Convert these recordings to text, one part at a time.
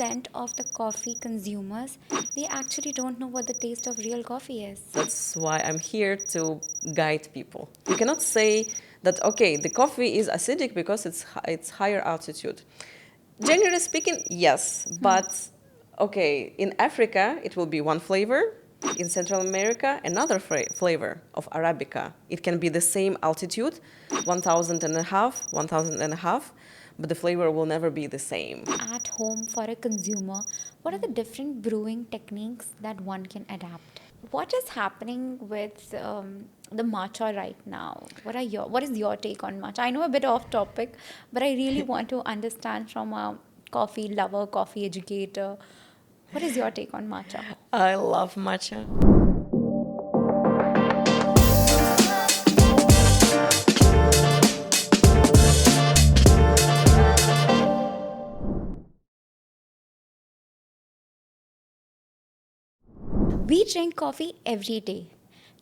80% of the coffee consumers, they actually don't know what the taste of real coffee is. That's why I'm here to guide people. You cannot say that, okay, the coffee is acidic because it's higher altitude. Generally speaking, yes, but okay, in Africa it will be one flavor. In Central America, another flavor of Arabica. It can be the same altitude, 1,000 and a half, 1,000 and a half, but the flavor will never be the same. At home for a consumer, what are the different brewing techniques that one can adapt? What is happening with the matcha right now? What is your take on matcha? I know a bit off topic, but I really want to understand from a coffee lover, coffee educator. What is your take on matcha? I love matcha. We drink coffee every day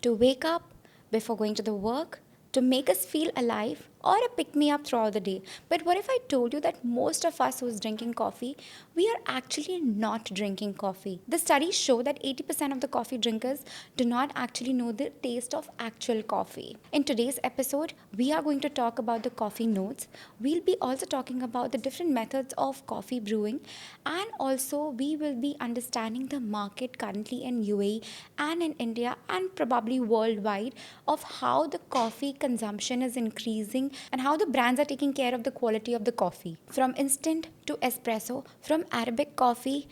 to wake up, before going to the work, to make us feel alive, or a pick me up throughout the day. But what if I told you that most of us who's drinking coffee, we are actually not drinking coffee? The studies show that 80% of the coffee drinkers do not actually know the taste of actual coffee. In today's episode, we are going to talk about the coffee notes. We'll be also talking about the different methods of coffee brewing, and also we will be understanding the market currently in UAE and in India and probably worldwide of how the coffee consumption is increasing and how the brands are taking care of the quality of the coffee. From instant to espresso, from Arabic coffee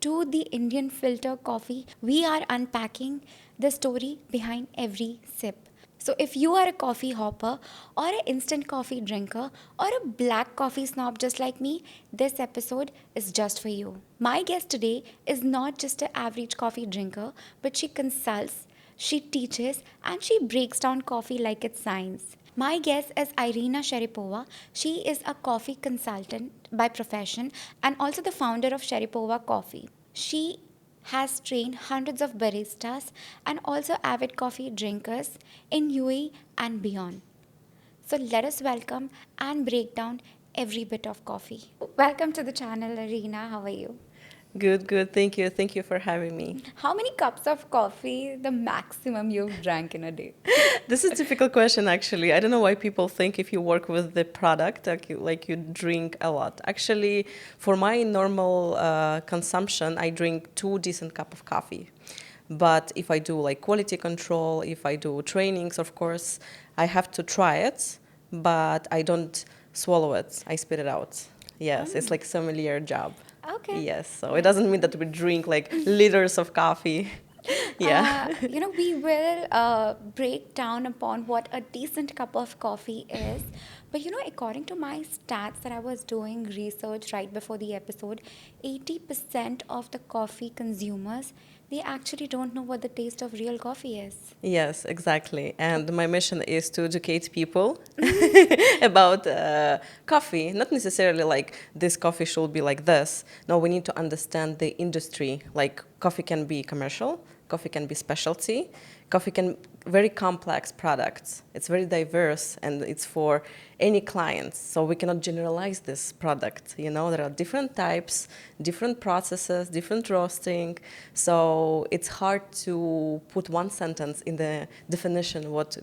to the Indian filter coffee, we are unpacking the story behind every sip. So, if you are a coffee hopper or an instant coffee drinker or a black coffee snob just like me, this episode is just for you. My guest today is not just an average coffee drinker, but she consults, she teaches, and she breaks down coffee like it's science. My guest is Ireina Sharipova. She is a coffee consultant by profession and also the founder of Sheripova Coffee. She has trained hundreds of baristas and also avid coffee drinkers in UAE and beyond. So let us welcome and break down every bit of coffee. Welcome to the channel, Ireina. How are you? Good, good. Thank you. Thank you for having me. How many cups of coffee the maximum you've drank in a day? This is a difficult question, actually. I don't know why people think if you work with the product, like you drink a lot. Actually, for my normal consumption, I drink 2 decent cup of coffee. But if I do like quality control, if I do trainings, of course, I have to try it, but I don't swallow it. I spit it out. Yes, it's like sommelier job. Okay. Yes, so it doesn't mean that we drink like liters of coffee. Yeah. We will break down upon what a decent cup of coffee is. But according to my stats that I was doing research right before the episode, 80% of the coffee consumers, they actually don't know what the taste of real coffee is. Yes, exactly. And my mission is to educate people about coffee. Not necessarily like this coffee should be like this. No, we need to understand the industry. Like coffee can be commercial, coffee can be specialty, coffee can very complex products. It's very diverse and it's for any clients. So we cannot generalize this product. There are different types, different processes, different roasting. So it's hard to put one sentence in the definition what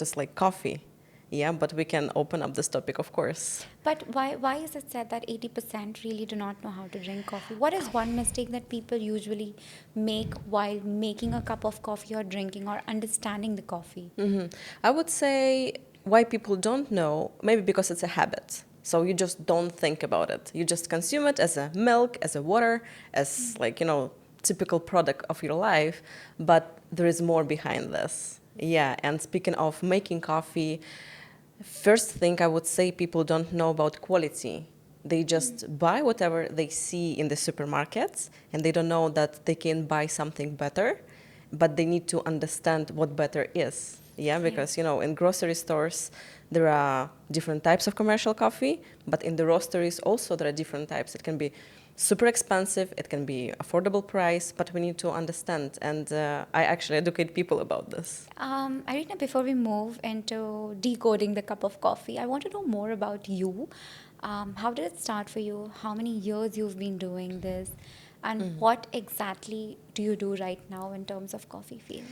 is like coffee. Yeah, but we can open up this topic, of course. But why is it said that 80% really do not know how to drink coffee? What is one mistake that people usually make while making a cup of coffee or drinking or understanding the coffee? I would say why people don't know, maybe because it's a habit. So you just don't think about it. You just consume it as a milk, as a water, as typical product of your life. But there is more behind this. Yeah, and speaking of making coffee, first thing I would say people don't know about quality. They just buy whatever they see in the supermarkets and they don't know that they can buy something better, but they need to understand what better is. Yeah, because in grocery stores there are different types of commercial coffee, but in the roasteries also there are different types. It can be super expensive, it can be affordable price, but we need to understand. And I actually educate people about this. Ireina, before we move into decoding the cup of coffee, I want to know more about you. How did it start for you? How many years you've been doing this? And what exactly do you do right now in terms of coffee field?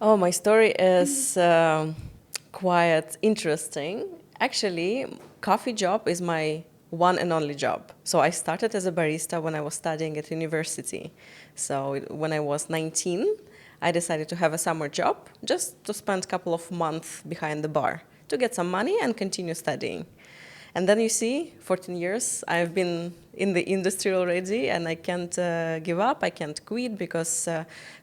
Oh, my story is quite interesting. Actually, coffee job is my one and only job. So I started as a barista when I was studying at university. So when I was 19, I decided to have a summer job just to spend a couple of months behind the bar to get some money and continue studying. And then you see, 14 years, I've been in the industry already, and I can't give up, I can't quit, because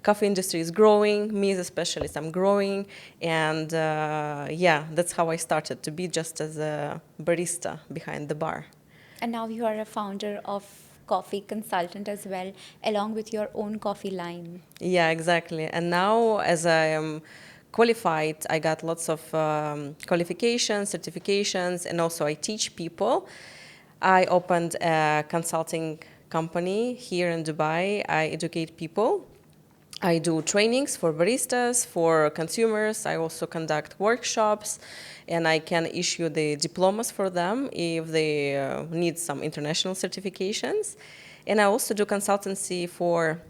coffee industry is growing, me as a specialist, I'm growing, and yeah, that's how I started, to be just as a barista behind the bar. And now you are a founder of coffee consultant as well, along with your own coffee line. Yeah, exactly. And now, as I am qualified, I got lots of qualifications, certifications, and also I teach people. I opened a consulting company here in Dubai. I educate people. I do trainings for baristas, for consumers. I also conduct workshops, and I can issue the diplomas for them if they need some international certifications. And I also do consultancy for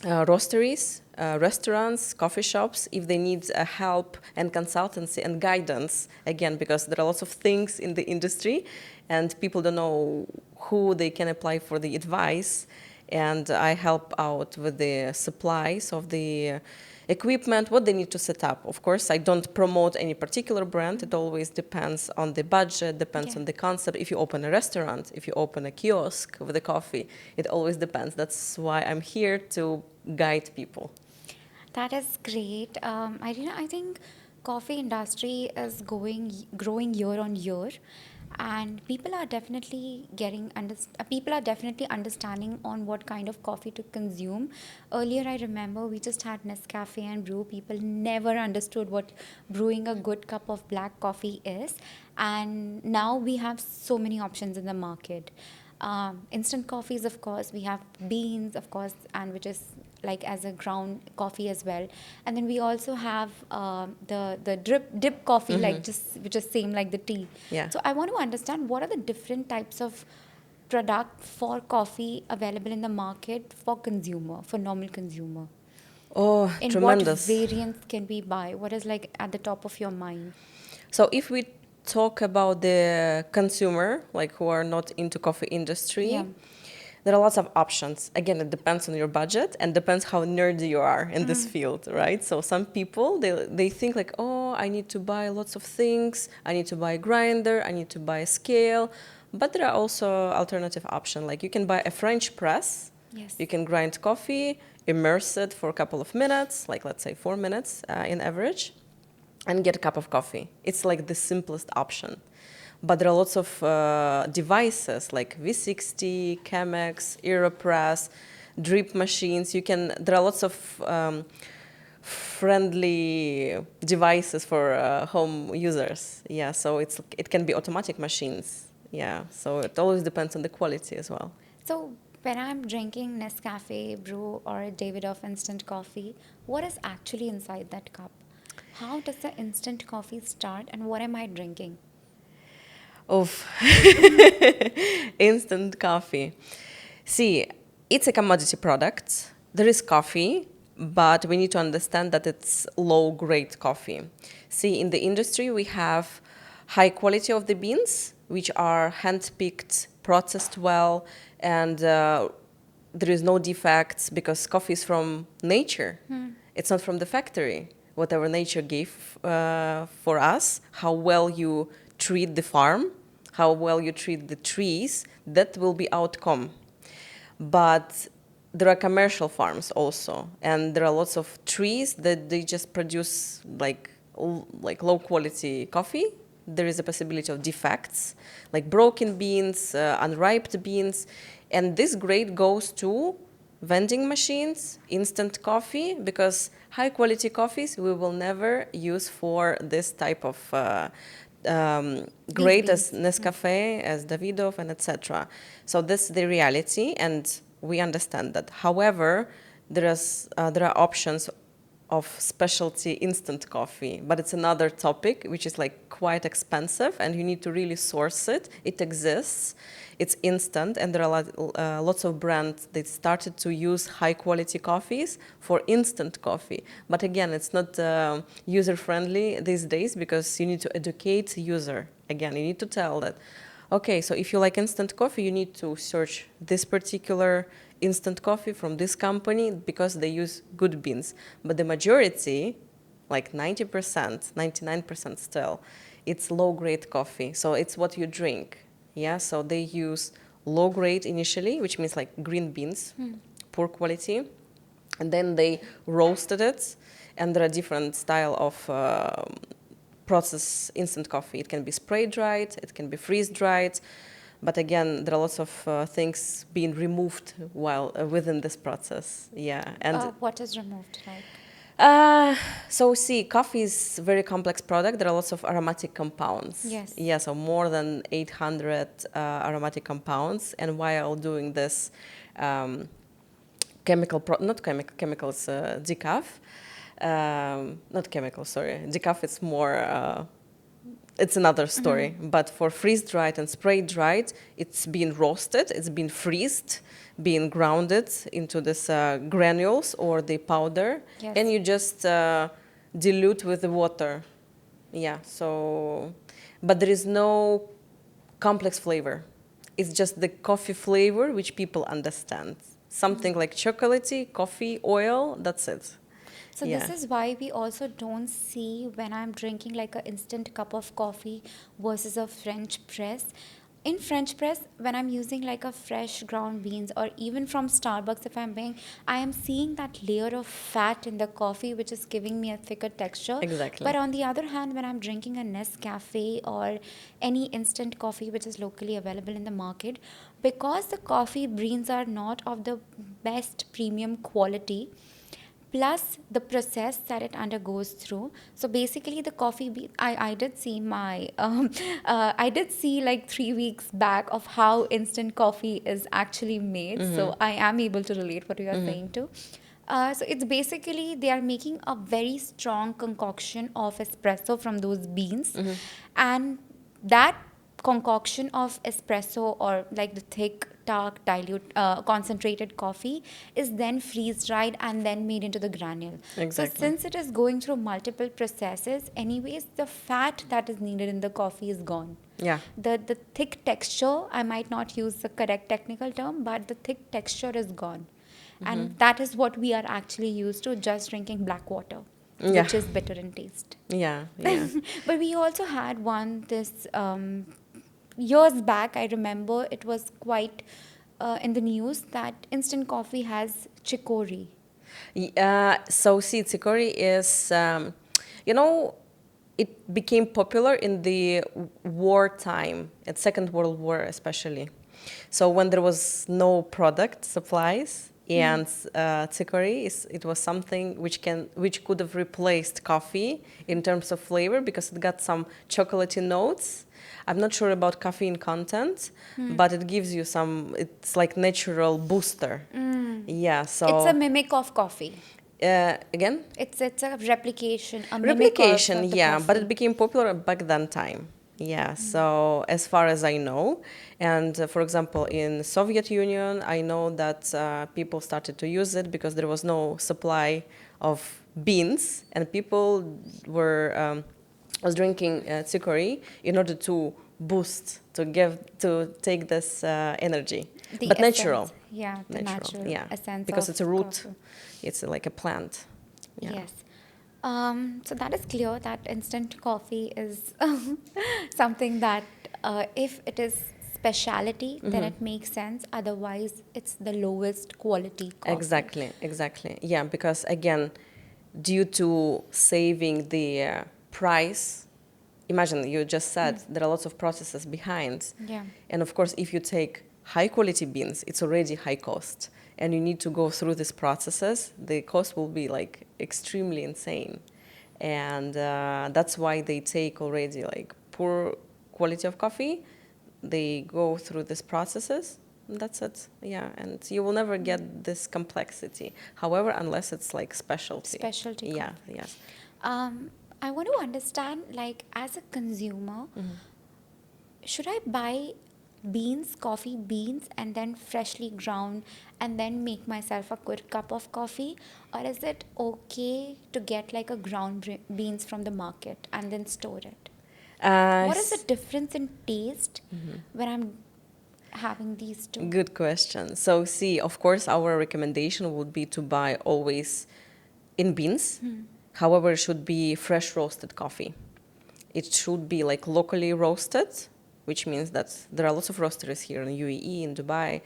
roasteries, restaurants, coffee shops, if they need help and consultancy and guidance, again, because there are lots of things in the industry and people don't know who they can apply for the advice. And I help out with the supplies of the equipment, what they need to set up. Of course, I don't promote any particular brand. It always depends on the budget, depends Yeah. on the concept. If you open a restaurant, if you open a kiosk with the coffee, it always depends. That's why I'm here to guide people. That is great. I think coffee industry is growing year on year, and people are definitely understanding on what kind of coffee to consume. Earlier, I remember we just had Nescafe and brew. People never understood what brewing a good cup of black coffee is, and now we have so many options in the market. Instant coffees, of course, we have beans, of course, and which is like as a ground coffee as well. And then we also have the dip coffee, like just which is same like the tea. Yeah. So I want to understand what are the different types of product for coffee available in the market for normal consumer. Oh, In what tremendous. variants can we buy? What is like at the top of your mind? So if we talk about the consumer, like who are not into coffee industry, Yeah. there are lots of options. Again, it depends on your budget and depends how nerdy you are in this field, right? So some people, they think like, oh, I need to buy lots of things. I need to buy a grinder. I need to buy a scale. But there are also alternative options. Like you can buy a French press. Yes. You can grind coffee, immerse it for a couple of minutes, like let's say 4 minutes in average, and get a cup of coffee. It's like the simplest option. But there are lots of devices like V60, Chemex, Aeropress, drip machines. There are lots of friendly devices for home users. Yeah, so it can be automatic machines. Yeah, so it always depends on the quality as well. So when I'm drinking Nescafe, brew, or a Davidoff instant coffee, what is actually inside that cup? How does the instant coffee start, and what am I drinking? Of instant coffee. See, it's a commodity product. There is coffee, but we need to understand that it's low-grade coffee. See, in the industry, we have high quality of the beans, which are hand-picked, processed well, and there is no defects because coffee is from nature. It's not from the factory. Whatever nature gave for us, how well you treat the farm, how well you treat the trees, that will be outcome. But there are commercial farms also, and there are lots of trees that they just produce like low quality coffee. There is a possibility of defects, like broken beans, unripe beans, and this grade goes to vending machines, instant coffee, because high quality coffees we will never use for this type of grade as Nescafe, as Davidoff, and etc. So this is the reality, and we understand that. However, there are options of specialty instant coffee, but it's another topic which is like quite expensive and you need to really source it. It exists, it's instant, and there are lots of brands that started to use high quality coffees for instant coffee. But again, it's not user friendly these days because you need to educate the user. Again, you need to tell that, okay, so if you like instant coffee, you need to search this particular instant coffee from this company because they use good beans. But the majority, like 90%, 99% still, it's low-grade coffee. So it's what you drink. Yeah, so they use low-grade initially, which means like green beans, poor quality. And then they roasted it. And there are different style of process instant coffee. It can be spray-dried, it can be freeze-dried. But again, there are lots of things being removed while within this process. Yeah, and What is removed, like? so see, coffee is a very complex product. There are lots of aromatic compounds. Yes. Yeah, so more than 800 aromatic compounds. And while doing this chemicals, decaf, not chemicals, sorry, decaf is more. It's another story. But for freeze-dried and spray-dried, it's been roasted, it's been freezed, being grounded into this granules or the powder, Yes. and you just dilute with the water. Yeah, so, but there is no complex flavor. It's just the coffee flavor which people understand. Something like chocolatey, coffee, oil, that's it. So Yeah. this is why we also don't see when I'm drinking like an instant cup of coffee versus a French press. In French press, when I'm using like a fresh ground beans or even from Starbucks if I'm buying, I am seeing that layer of fat in the coffee which is giving me a thicker texture. Exactly. But on the other hand, when I'm drinking a Nescafe or any instant coffee which is locally available in the market, because the coffee beans are not of the best premium quality, plus the process that it undergoes through. So basically the coffee I did see my I did see like 3 weeks back of how instant coffee is actually made. So I am able to relate what you are saying too. So it's basically they are making a very strong concoction of espresso from those beans, and that concoction of espresso or like the thick dark dilute concentrated coffee is then freeze dried and then made into the granule. Exactly. So since it is going through multiple processes anyways, the fat that is needed in the coffee is gone. Yeah. The thick texture, I might not use the correct technical term, but the thick texture is gone. And that is what we are actually used to, just drinking black water, Yeah. which is bitter in taste. Yeah, yeah. But we also had one this years back. I remember it was quite in the news that instant coffee has chicory. So see, Tsikori is, you know, it became popular in the wartime, at Second World War especially. So when there was no product supplies, and Tsikori, it was something which could have replaced coffee in terms of flavor because it got some chocolatey notes. I'm not sure about caffeine content, but it gives you some. It's like natural booster. Yeah, so It's a mimic of coffee. again, It's a replication, a mimic replication, of the yeah, but coffee. it became popular back then time. Yeah, so as far as I know, and for example, in Soviet Union, I know that people started to use it because there was no supply of beans, and people were was drinking chicory in order to boost, to take this energy, The but essence, natural. yeah, the natural Yeah, essence because of it's a root. coffee. It's like a plant. Yeah. Yes. So that is clear that instant coffee is something that if it is speciality, then it makes sense. Otherwise, it's the lowest quality coffee. Exactly. Yeah, because again, due to saving the price, imagine you just said there are lots of processes behind. Yeah. And of course, if you take high quality beans, it's already high cost. And you need to go through these processes, the cost will be like extremely insane. And that's why they take already like poor quality of coffee. They go through these processes That's it. Yeah, and you will never get this complexity. However, unless it's like specialty. Specialty Yeah, coffee. yes. I want to understand, like, as a consumer, should I buy beans, coffee beans, and then freshly ground and then make myself a good cup of coffee? Or is it okay to get like a beans from the market and then store it? What is the difference in taste when I'm having these two? Good question. So, see, of course, our recommendation would be to buy always in beans. However, it should be fresh roasted coffee. It should be like locally roasted, which means that there are lots of roasteries here in UAE, in Dubai,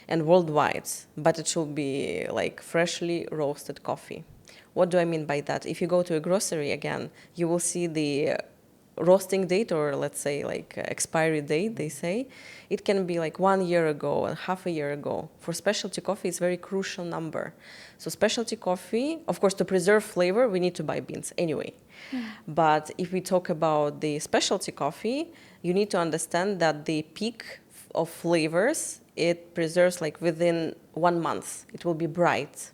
and worldwide, but it should be like freshly roasted coffee. What do I mean by that? If you go to a grocery again, you will see the roasting date, or let's say like expiry date, they say. It can be like 1 year ago and half a year ago. For specialty coffee, it's a very crucial number. So specialty coffee, of course, to preserve flavor, we need to buy beans anyway. But if we talk about the specialty coffee, you need to understand that the peak of flavors, it preserves like within 1 month. It will be bright.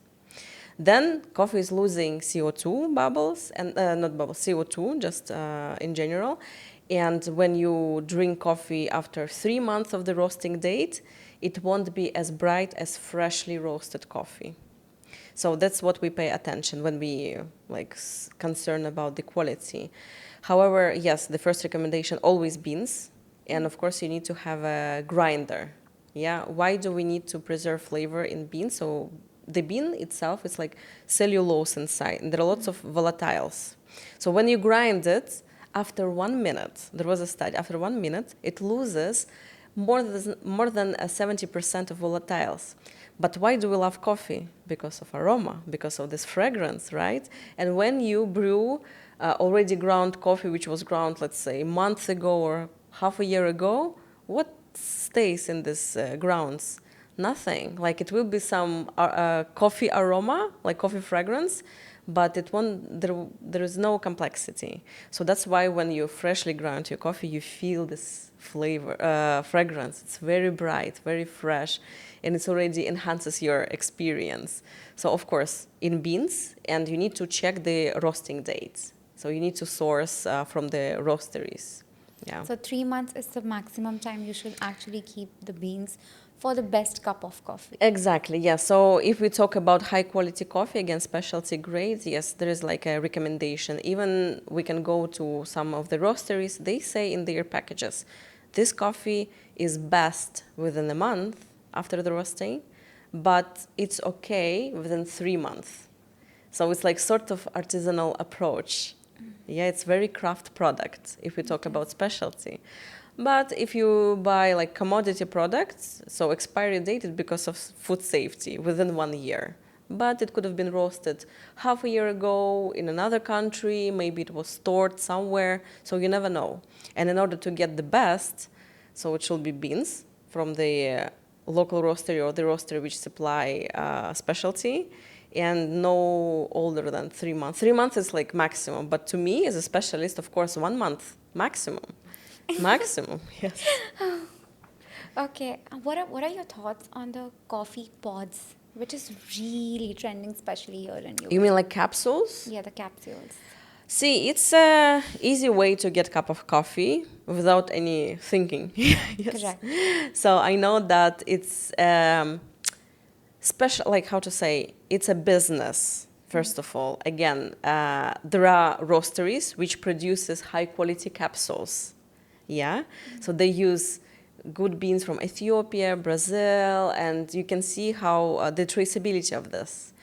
Then coffee is losing CO2 bubbles, and not bubbles, CO2 just in general. And when you drink coffee after 3 months of the roasting date, it won't be as bright as freshly roasted coffee. So that's what we pay attention when we concern about the quality. However, yes, the first recommendation, always beans. And of course, you need to have a grinder. Yeah, why do we need to preserve flavor in beans? So the bean itself is like cellulose inside, and there are lots of volatiles. So when you grind it, after 1 minute, there was a study, after 1 minute, it loses more than 70% of volatiles. But why do we love coffee? Because of aroma, because of this fragrance, right? And when you brew already ground coffee, which was ground, let's say, a month ago or half a year ago, what stays in these grounds? Nothing. Like it will be some coffee aroma, like coffee fragrance, but it won't. There is no complexity. So that's why when you freshly ground your coffee, you feel this flavor, fragrance. It's very bright, very fresh, and it already enhances your experience. So of course, in beans, and you need to check the roasting dates. So you need to source from the roasteries. Yeah. So 3 months is the maximum time you should actually keep the beans for the best cup of coffee. Exactly, yeah. So if we talk about high quality coffee, again, specialty grades, yes, there is like a recommendation. Even we can go to some of the roasteries, they say in their packages, this coffee is best within a month after the roasting, but it's okay within 3 months. So it's like sort of artisanal approach. Yeah, it's very craft product if we talk about specialty. But if you buy like commodity products, so expiry date is because of food safety within 1 year. But it could have been roasted half a year ago in another country, maybe it was stored somewhere, so you never know. And in order to get the best, so it should be beans from the local roastery or the roastery which supply specialty, and no older than 3 months. 3 months is like maximum, but to me as a specialist, of course, 1 month maximum. Maximum, yes. Okay, what are your thoughts on the coffee pods, which is really trending, especially here in US? You mean like capsules? Yeah, the capsules. See, it's a easy way to get a cup of coffee without any thinking. Yes. Correct. So I know that it's special, like how to say, it's a business. First of all, again, there are roasteries which produces high quality capsules. Yeah, so they use good beans from Ethiopia, Brazil, and you can see how the traceability of this.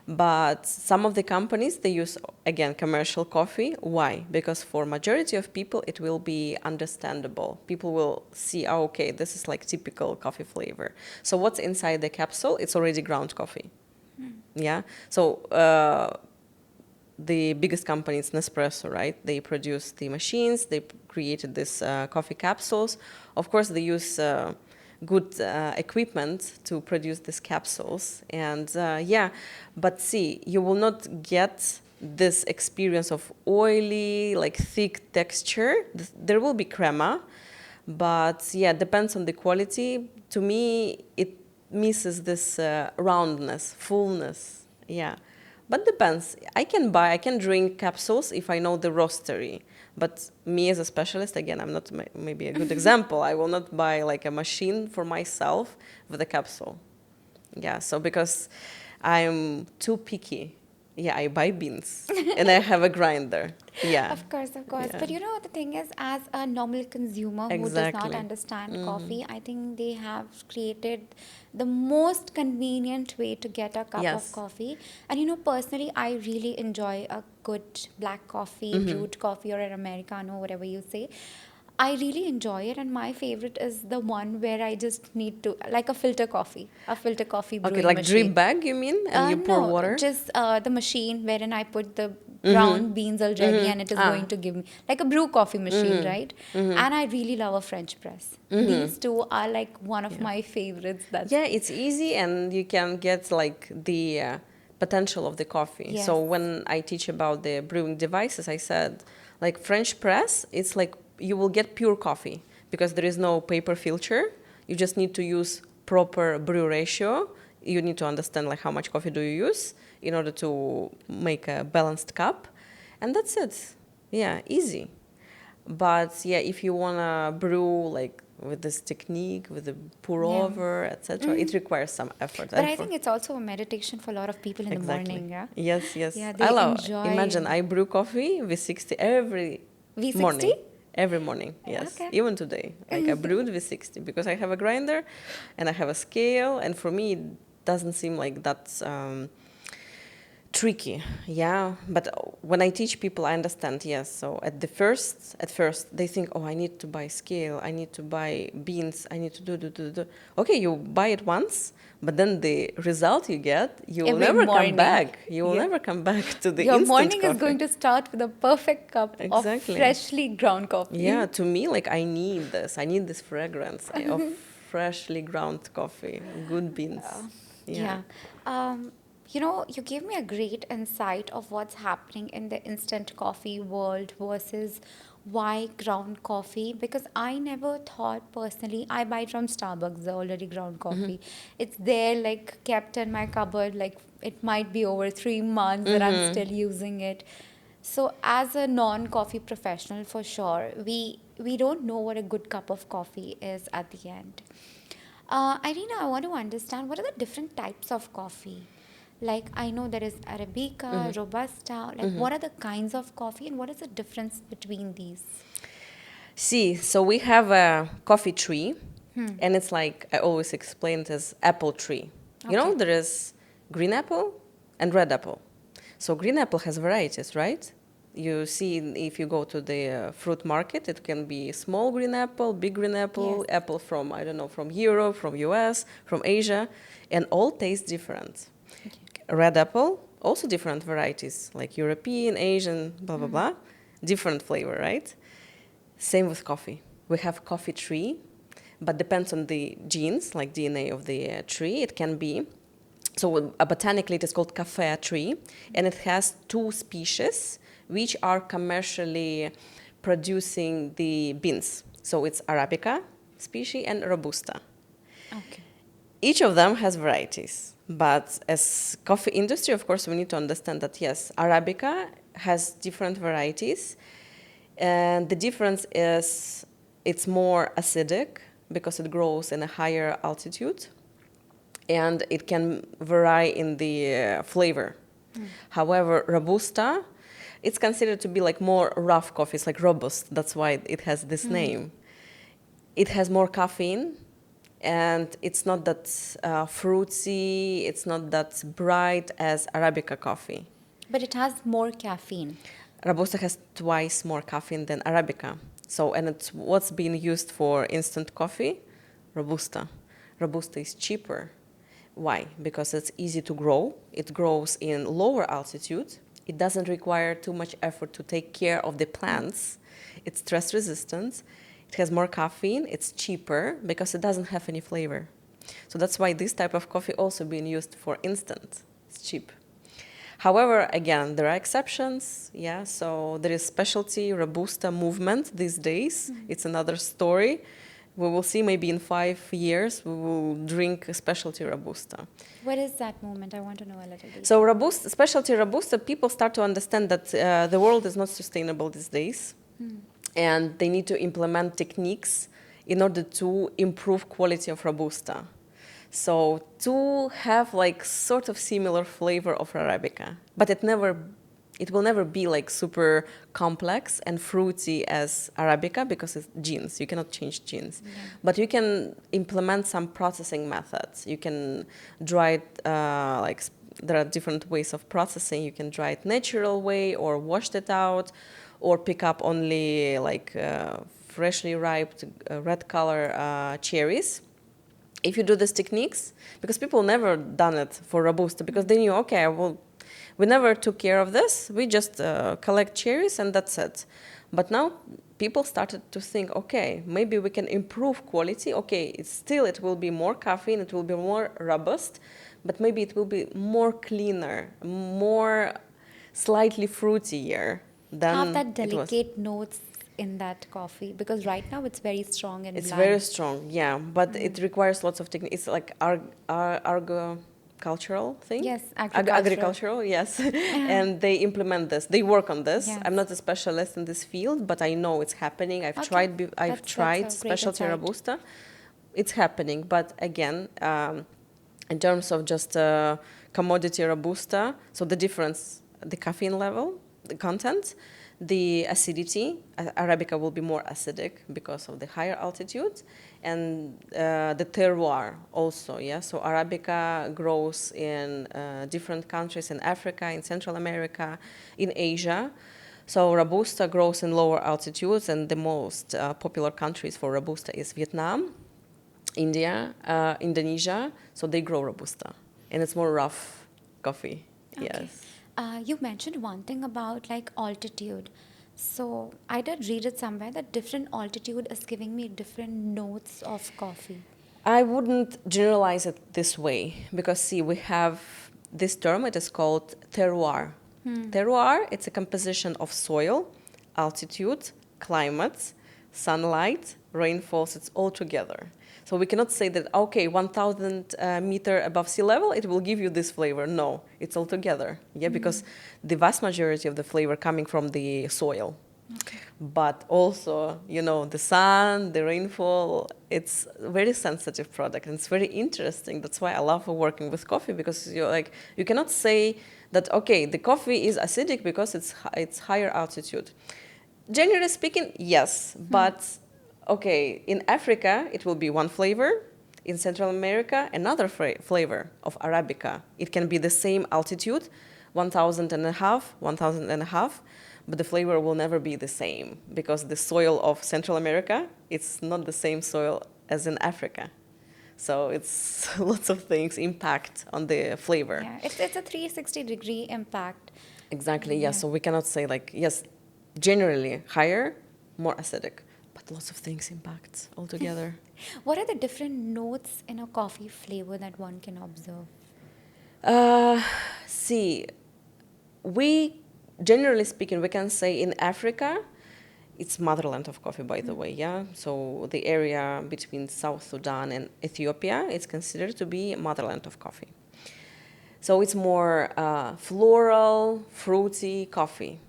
But some of the companies, they use, again, commercial coffee. Why? Because for majority of people, it will be understandable. People will see, oh, okay, this is like typical coffee flavor. So what's inside the capsule? It's already ground coffee. Yeah, so the biggest company is Nespresso, right? They produce the machines, they created these coffee capsules. Of course, they use good equipment to produce these capsules. And yeah, but see, you will not get this experience of oily, like thick texture. There will be crema, but yeah, depends on the quality. to me, it misses this roundness, fullness. Yeah. But depends. I can drink capsules if I know the roastery. But me as a specialist, again, I'm not maybe a good example. I will not buy like a machine for myself with a capsule. Yeah, so because I'm too picky. Yeah, I buy beans and I have a grinder. Yeah. Of course, of course. Yeah. But you know, the thing is, as a normal consumer who does not Exactly. understand coffee, I think they have created the most convenient way to get a cup of Yes. coffee. And you know, personally, I really enjoy a good black coffee, brewed coffee, or an Americano, whatever you say. I really enjoy it, and my favorite is the one where I just need to, like a filter coffee Okay, brewing like drip machine. bag, you mean? And you pour No, water? just the machine wherein I put the ground beans already and it is Ah. going to give me like a brew coffee machine, right? And I really love a French press. These two are like one of my favorites. That's Yeah, it's easy and you can get like the potential of the coffee. yes. So when I teach about the brewing devices, I said like French press, it's like you will get pure coffee because there is no paper filter. You just need to use proper brew ratio. You need to understand like how much coffee do you use in order to make a balanced cup. And that's it. Yeah, easy. But yeah, if you wanna brew like with this technique, with the pour Yeah. over, etc., it requires some effort. But And I for think it's also a meditation for a lot of people in the exactly, morning, yeah? yes, yes, Yeah, I they love. enjoy Imagine I brew coffee V60 every V60? morning. Every morning, yes. Okay. Even today, like I brewed V60 because I have a grinder, and I have a scale, and for me it doesn't seem like that's tricky, yeah. But when I teach people, I understand. Yes. So at first they think, oh, I need to buy scale, I need to buy beans, I need to do. Okay, you buy it once, but then the result you get, you will every never morning. come back. You will Yeah. never come back to the Your instant morning coffee. is going to start with a perfect cup of Exactly. freshly ground coffee. Yeah, to me, like I need this. I need this fragrance of freshly ground coffee, good beans. Yeah. You know, you gave me a great insight of what's happening in the instant coffee world versus why ground coffee, because I never thought personally, I buy it from Starbucks, the already ground coffee. It's there, like kept in my cupboard, like it might be over 3 months that I'm still using it. So, as a non-coffee professional, for sure, we don't know what a good cup of coffee is at the end. Irina, I want to understand what are the different types of coffee? Like, I know there is Arabica, Robusta. Like, what are the kinds of coffee and what is the difference between these? See, so we have a coffee tree, and it's like I always explain it as apple tree. You know, Okay. there is green apple and red apple. So green apple has varieties, right? You see, if you go to the fruit market, it can be small green apple, big green apple, Yes. apple from, I don't know, from Europe, from US, from Asia, and all taste different. Red apple, also different varieties, like European, Asian, blah, blah, blah. Different flavor, right? Same with coffee. We have coffee tree, but depends on the genes, like DNA of the tree. It can be, so botanically it is called café tree, and it has two species which are commercially producing the beans. So it's Arabica species and Robusta. Okay. Each of them has varieties, but as coffee industry, of course, we need to understand that yes, Arabica has different varieties, and the difference is it's more acidic because it grows in a higher altitude, and it can vary in the flavor. However, Robusta, it's considered to be like more rough coffee. It's like robust. That's why it has this name. It has more caffeine, and it's not that fruity. It's not that bright as Arabica coffee. But it has more caffeine. Robusta has twice more caffeine than Arabica. So, and it's what's being used for instant coffee? Robusta. Robusta is cheaper. Why? Because it's easy to grow. It grows in lower altitude. It doesn't require too much effort to take care of the plants. It's stress resistant. It has more caffeine. It's cheaper because it doesn't have any flavor. So that's why this type of coffee also being used for instant. It's cheap. However, again, there are exceptions. Yeah, so there is specialty Robusta movement these days. It's another story. We will see maybe in 5 years we will drink a specialty Robusta. What is that moment? I want to know a little bit. So Robusta, specialty Robusta, people start to understand that the world is not sustainable these days. And they need to implement techniques in order to improve quality of Robusta. So to have like sort of similar flavor of Arabica, but it will never be like super complex and fruity as Arabica because it's genes. You cannot change genes. Yeah. But you can implement some processing methods. You can dry it there are different ways of processing. You can dry it natural way or wash it out or pick up only like freshly ripe red color cherries. If you do these techniques, because people never done it for Robusta because they knew, okay, well, we never took care of this. We just collect cherries and that's it. But now people started to think, okay, maybe we can improve quality. Okay, it will be more caffeine, it will be more robust, but maybe it will be more cleaner, more slightly fruitier than Have that it was. delicate notes in that coffee, because right now it's very strong and It's bland. very strong, yeah, but it requires lots of technique. It's like agricultural thing. Yes, Agricultural, yes. And they implement this. They work on this. Yes. I'm not a specialist in this field, but I know it's happening. I've Okay. tried. I've That's tried a great specialty insight. Robusta. It's happening, but again, in terms of just commodity Robusta, so the difference, the caffeine level, the content, the acidity, Arabica will be more acidic because of the higher altitude, and the terroir also, yeah. So Arabica grows in different countries in Africa, in Central America, in Asia. So Robusta grows in lower altitudes, and the most popular countries for Robusta is Vietnam, India, Indonesia. So they grow Robusta, and it's more rough coffee. Okay. Yes. You mentioned one thing about like altitude. So I did read it somewhere that different altitude is giving me different notes of coffee. I wouldn't generalize it this way because, see, we have this term, it is called terroir. Terroir, it's a composition of soil, altitude, climate, sunlight, rainfalls, it's all together. So we cannot say that, okay, 1,000 meter above sea level, it will give you this flavor. No, it's all together. Yeah, because the vast majority of the flavor coming from the soil. Okay. But also, you know, the sun, the rainfall, it's a very sensitive product and it's very interesting. That's why I love working with coffee, because you cannot say that, okay, the coffee is acidic because it's higher altitude. Generally speaking, yes, but okay, in Africa, it will be one flavor. In Central America, another flavor of Arabica. It can be the same altitude, 1,000 and a half, 1,000 and a half, but the flavor will never be the same because the soil of Central America, it's not the same soil as in Africa. So it's lots of things impact on the flavor. Yeah, it's a 360-degree impact. Exactly, yes. Yeah. So we cannot say like, yes, generally higher, more acidic, but lots of things impact altogether. What are the different notes in a coffee flavor that one can observe? See, we, generally speaking, we can say in Africa, it's motherland of coffee, by the way, yeah? So the area between South Sudan and Ethiopia is considered to be motherland of coffee. So it's more floral, fruity coffee.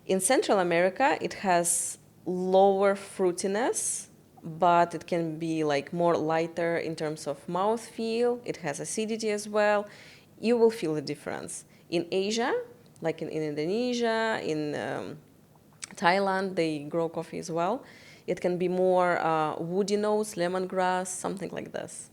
In Central America, it has lower fruitiness, but it can be like more lighter in terms of mouthfeel. It has acidity as well. You will feel the difference. In Asia, like in Indonesia, in Thailand, they grow coffee as well. It can be more woody notes, lemongrass, something like this.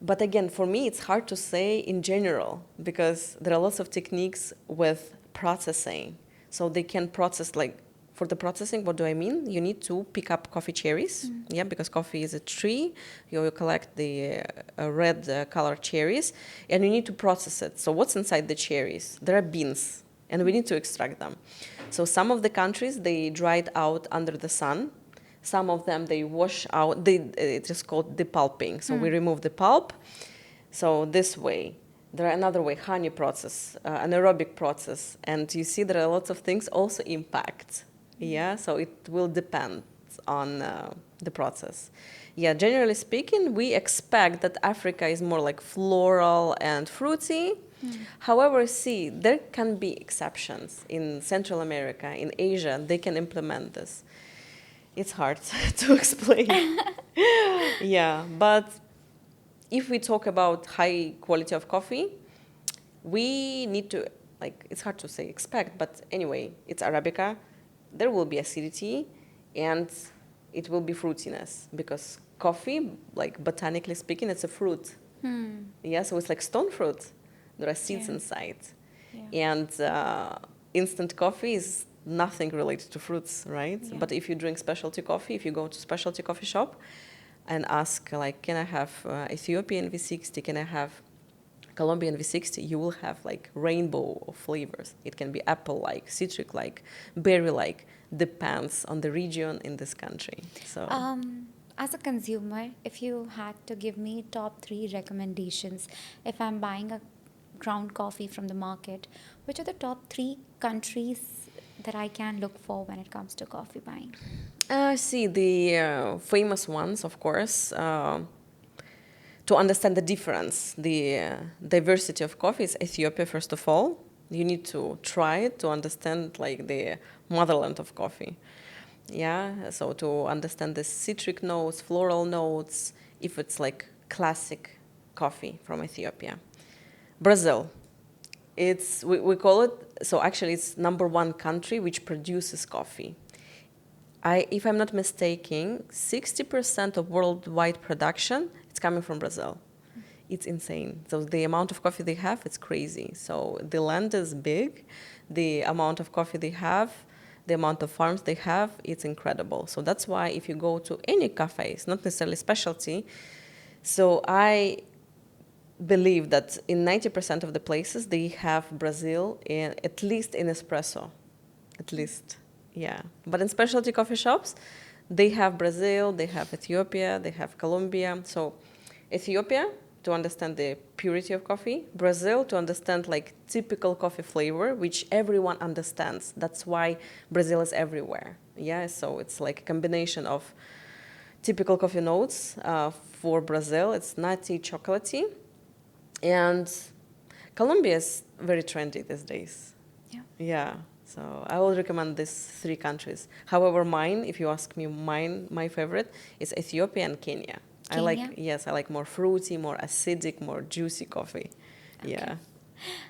But again, for me, it's hard to say in general because there are lots of techniques with processing. So they can process, like, for the processing, what do I mean? You need to pick up coffee cherries, yeah, because coffee is a tree. You collect the red color cherries, and you need to process it. So what's inside the cherries? There are beans, and we need to extract them. So some of the countries, they dry it out under the sun. Some of them, they wash out. It is called depulping. So we remove the pulp. So this way. There are another way, honey process, anaerobic process. And you see there are lots of things also impact. Yeah, so it will depend on the process. Yeah, generally speaking, we expect that Africa is more like floral and fruity. However, see, there can be exceptions. In Central America, in Asia, they can implement this. It's hard to explain. Yeah, but if we talk about high quality of coffee, we need to, like, it's hard to say expect, but anyway, it's Arabica. There will be acidity and it will be fruitiness because coffee, like botanically speaking, it's a fruit. Yeah, so it's like stone fruit. There are seeds Yeah. inside. Yeah. And instant coffee is nothing related to fruits, right? Yeah. But if you drink specialty coffee, if you go to specialty coffee shop and ask, like, can I have Ethiopian V60, can I have Colombian V60, you will have like rainbow of flavors. It can be apple-like, citric-like, berry-like, depends on the region in this country. So As a consumer, if you had to give me top 3 recommendations, if I'm buying a ground coffee from the market, which are the top 3 countries that I can look for when it comes to coffee buying? see the famous ones, of course. To understand the difference, the diversity of coffee is Ethiopia, first of all. You need to try it to understand like the motherland of coffee. Yeah, so to understand the citric notes, floral notes, if it's like classic coffee from Ethiopia. Brazil, we call it, so actually it's #1 country which produces coffee. If I'm not mistaken, 60% of worldwide production it's coming from Brazil. It's insane. So the amount of coffee they have, it's crazy. So the land is big, the amount of coffee they have, the amount of farms they have, it's incredible. So that's why if you go to any cafes, not necessarily specialty, so I believe that in 90% of the places they have Brazil in, at least in espresso, at least. Yeah, but in specialty coffee shops, they have Brazil, they have Ethiopia, they have Colombia. So Ethiopia, to understand the purity of coffee. Brazil, to understand like typical coffee flavor, which everyone understands. That's why Brazil is everywhere. Yeah, so it's like a combination of typical coffee notes for Brazil. It's nutty, chocolatey. And Colombia is very trendy these days. Yeah. Yeah. So I will recommend these 3 countries. However, mine, if you ask me, my favorite is Ethiopia and Kenya. I like more fruity, more acidic, more juicy coffee. Okay. Yeah.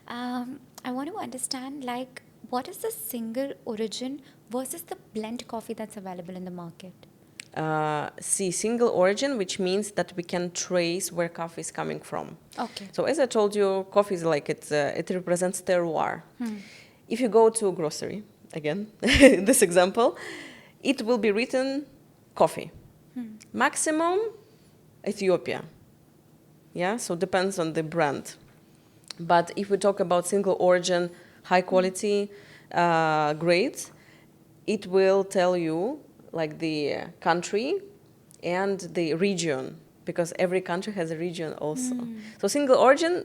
I want to understand, like, what is the single origin versus the blend coffee that's available in the market? See, single origin, which means that we can trace where coffee is coming from. Okay. So as I told you, coffee is like it represents terroir. If you go to a grocery, again, this example, it will be written coffee. Maximum Ethiopia. Yeah, so depends on the brand. But if we talk about single origin, high quality grades, it will tell you like the country and the region, because every country has a region also. So single origin,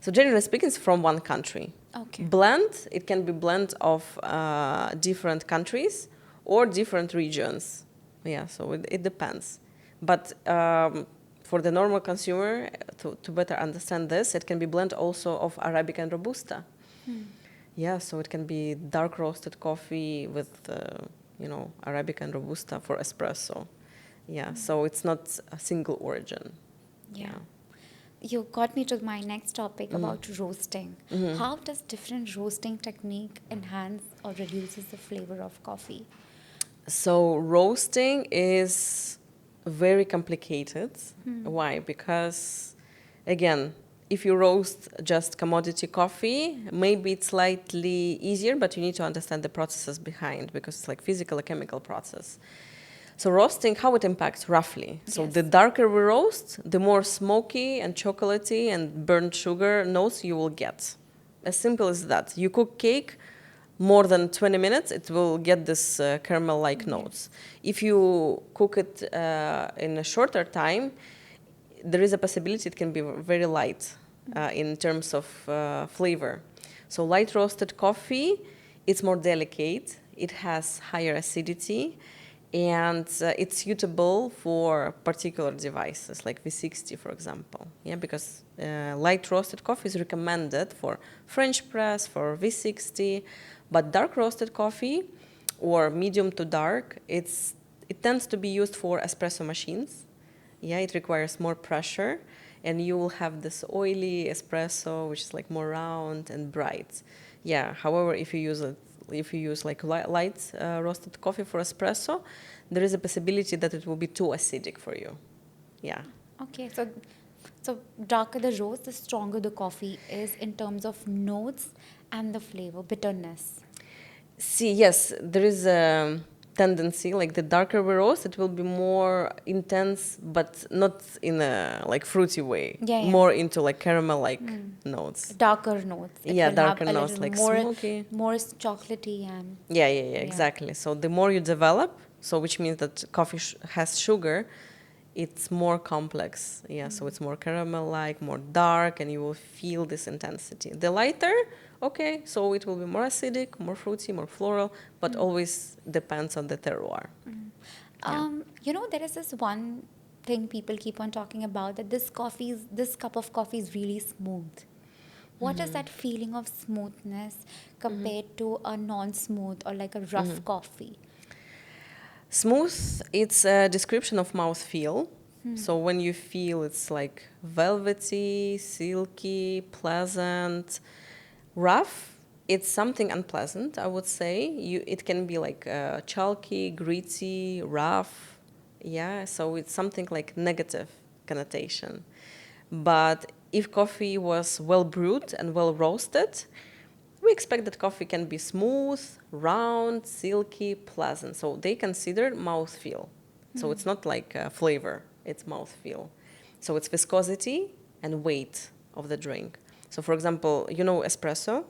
so generally speaking, it's from one country. Okay. Blend, it can be blend of different countries or different regions. Yeah, so it depends. But for the normal consumer, to better understand this, it can be blend also of Arabica and Robusta. Yeah, so it can be dark roasted coffee with, Arabica and Robusta for espresso. Yeah, so it's not a single origin. Yeah. You got me to my next topic about roasting. How does different roasting technique enhance or reduces the flavor of coffee? So roasting is very complicated. Why? Because, again, if you roast just commodity coffee, maybe it's slightly easier, but you need to understand the processes behind, because it's like physical or chemical process. So roasting, how it impacts roughly. So Yes. the darker we roast, the more smoky and chocolatey and burnt sugar notes you will get. As simple as that. You cook cake more than 20 minutes, it will get this caramel-like notes. If you cook it in a shorter time, there is a possibility it can be very light in terms of flavor. So light roasted coffee, it's more delicate. It has higher acidity. and it's suitable for particular devices like V60, for example. Yeah, because light roasted coffee is recommended for French press, for V60, but dark roasted coffee or medium to dark, it tends to be used for espresso machines. Yeah, it requires more pressure, and you will have this oily espresso, which is like more round and bright. Yeah. However, if you use like light roasted coffee for espresso, there is a possibility that it will be too acidic for you. Yeah. Okay, so darker the roast, the stronger the coffee is in terms of notes and the flavor, bitterness. See, yes, there is a tendency, like the darker we roast, it will be more intense, but not in a like fruity way. Yeah, yeah. More into like caramel-like notes. Darker notes. It Yeah, will have darker a notes, little like more, smoky. more chocolatey and Yeah, yeah. exactly. So the more you develop, so which means that coffee has sugar, it's more complex. Yeah, so it's more caramel-like, more dark, and you will feel this intensity. The lighter, okay, so it will be more acidic, more fruity, more floral, but always depends on the terroir. Yeah. You know, there is this one thing people keep on talking about, that this cup of coffee is really smooth. What is that feeling of smoothness compared to a non-smooth or like a rough coffee? Smooth, it's a description of mouthfeel. So when you feel it's like velvety, silky, pleasant. Rough, it's something unpleasant, I would say. It can be like chalky, gritty, rough. Yeah, so it's something like negative connotation. But if coffee was well brewed and well roasted, we expect that coffee can be smooth, round, silky, pleasant. So they consider mouthfeel. So it's not like flavor, it's mouthfeel. So it's viscosity and weight of the drink. So for example, you know espresso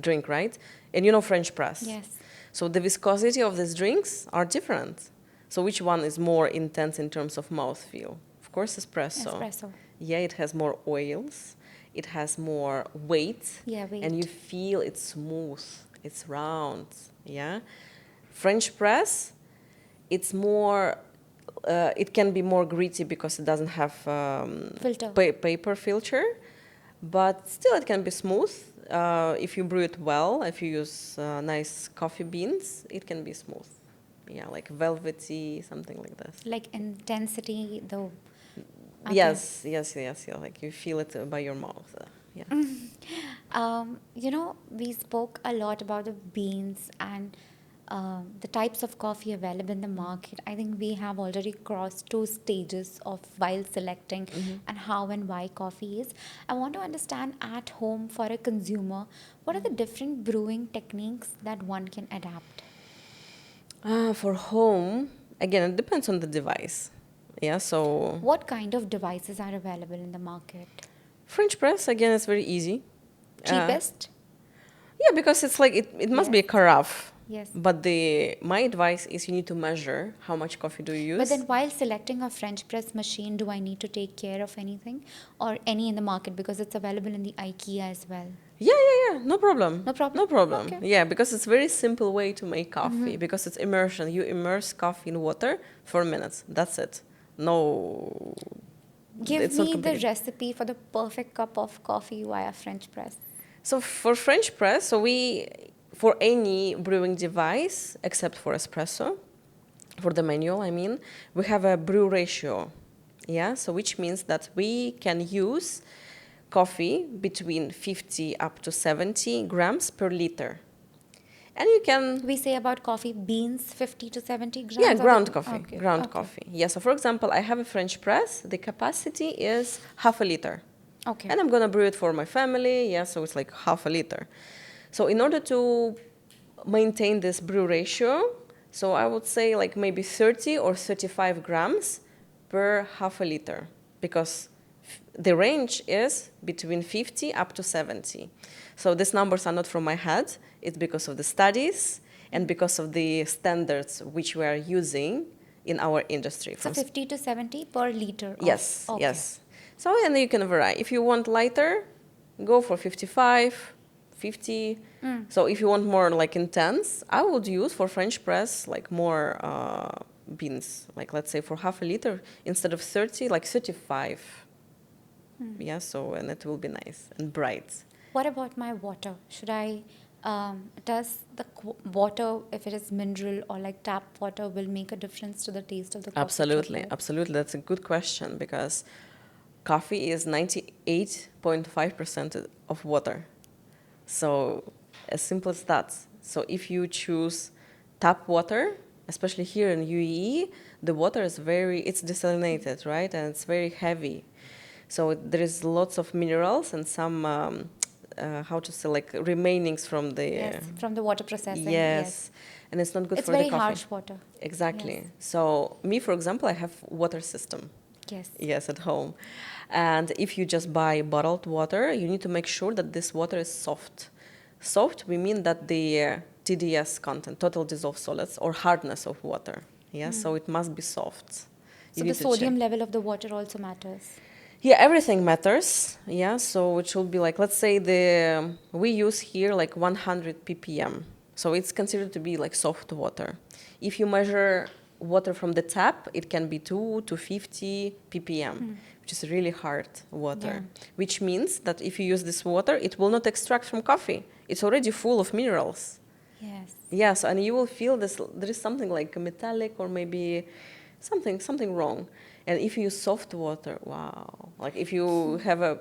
drink, right? And you know French press. Yes. So the viscosity of these drinks are different. So which one is more intense in terms of mouthfeel? Of course, espresso. Espresso. Yeah, it has more oils. It has more weight. Yeah, weight. And you feel it's smooth. It's round. Yeah. French press, it's more. It can be more gritty because it doesn't have Filter. paper filter, but still it can be smooth. If you brew it well, if you use nice coffee beans, it can be smooth. Yeah, like velvety, something like this. Like intensity, though. Yes. Like you feel it by your mouth. Yeah. You know, we spoke a lot about the beans and the types of coffee available in the market. I think we have already crossed two stages of while selecting and how and why coffee is. I want to understand at home for a consumer, what are the different brewing techniques that one can adapt? For home, again, it depends on the device. Yeah, so What kind of devices are available in the market? French press, again, is very easy. Cheapest? Yeah, because it's like it must be a carafe. Yes. But my advice is you need to measure how much coffee do you use. But then while selecting a French press machine, do I need to take care of anything or any in the market, because it's available in the IKEA as well? Yeah. No problem. No problem? No problem. Okay. Yeah, because it's very simple way to make coffee. Because it's immersion. You immerse coffee in water for minutes. That's it. No. Give it's not me the complicated. recipe for the perfect cup of coffee via French press. So for French press, for any brewing device except for espresso, for the manual, I mean, we have a brew ratio. Yeah, so which means that we can use coffee between 50 up to 70 grams per liter. And you can... We say about coffee beans 50 to 70 grams? Yeah, or ground the- coffee. okay, Ground okay. coffee. Yeah, so for example, I have a French press. The capacity is half a liter. Okay. And I'm going to brew it for my family. Yeah, so it's like half a liter. So in order to maintain this brew ratio, so I would say like maybe 30 or 35 grams per half a liter, because the range is between 50 up to 70. So these numbers are not from my head. It's because of the studies and because of the standards which we are using in our industry. So 50 to 70 per liter? Yes, okay. yes. So and you can vary. If you want lighter, go for 55, 50. So if you want more like intense, I would use for French press like more beans. Like let's say for half a liter, instead of 30, like 35. Yeah, so and it will be nice and bright. What about my water? Should I, does the water, if it is mineral or like tap water, will make a difference to the taste of the coffee Absolutely, chocolate? absolutely. That's a good question because coffee is 98.5% of water. So as simple as that. So if you choose tap water, especially here in UAE, the water is it's desalinated, right? And it's very heavy. So there is lots of minerals and some, how to say, like remainings from the... Yes, from the water processing. Yes. And it's not good It's for the very coffee. harsh water. Exactly. Yes. So me, for example, I have water system. Yes. Yes, at home. And if you just buy bottled water, you need to make sure that this water is soft. Soft, we mean that the TDS content, total dissolved solids, or hardness of water. Yeah, so it must be soft. So You the need to sodium check. level of the water also matters. Yeah, everything matters. Yeah, so it should be like, let's say we use here like 100 ppm. So it's considered to be like soft water. If you measure water from the tap, it can be 2 to 50 ppm, which is really hard water. Yeah. Which means that if you use this water, it will not extract from coffee. It's already full of minerals. Yes. Yes, and you will feel there is something like metallic or maybe something wrong. And if you use soft water, wow. Like if you have a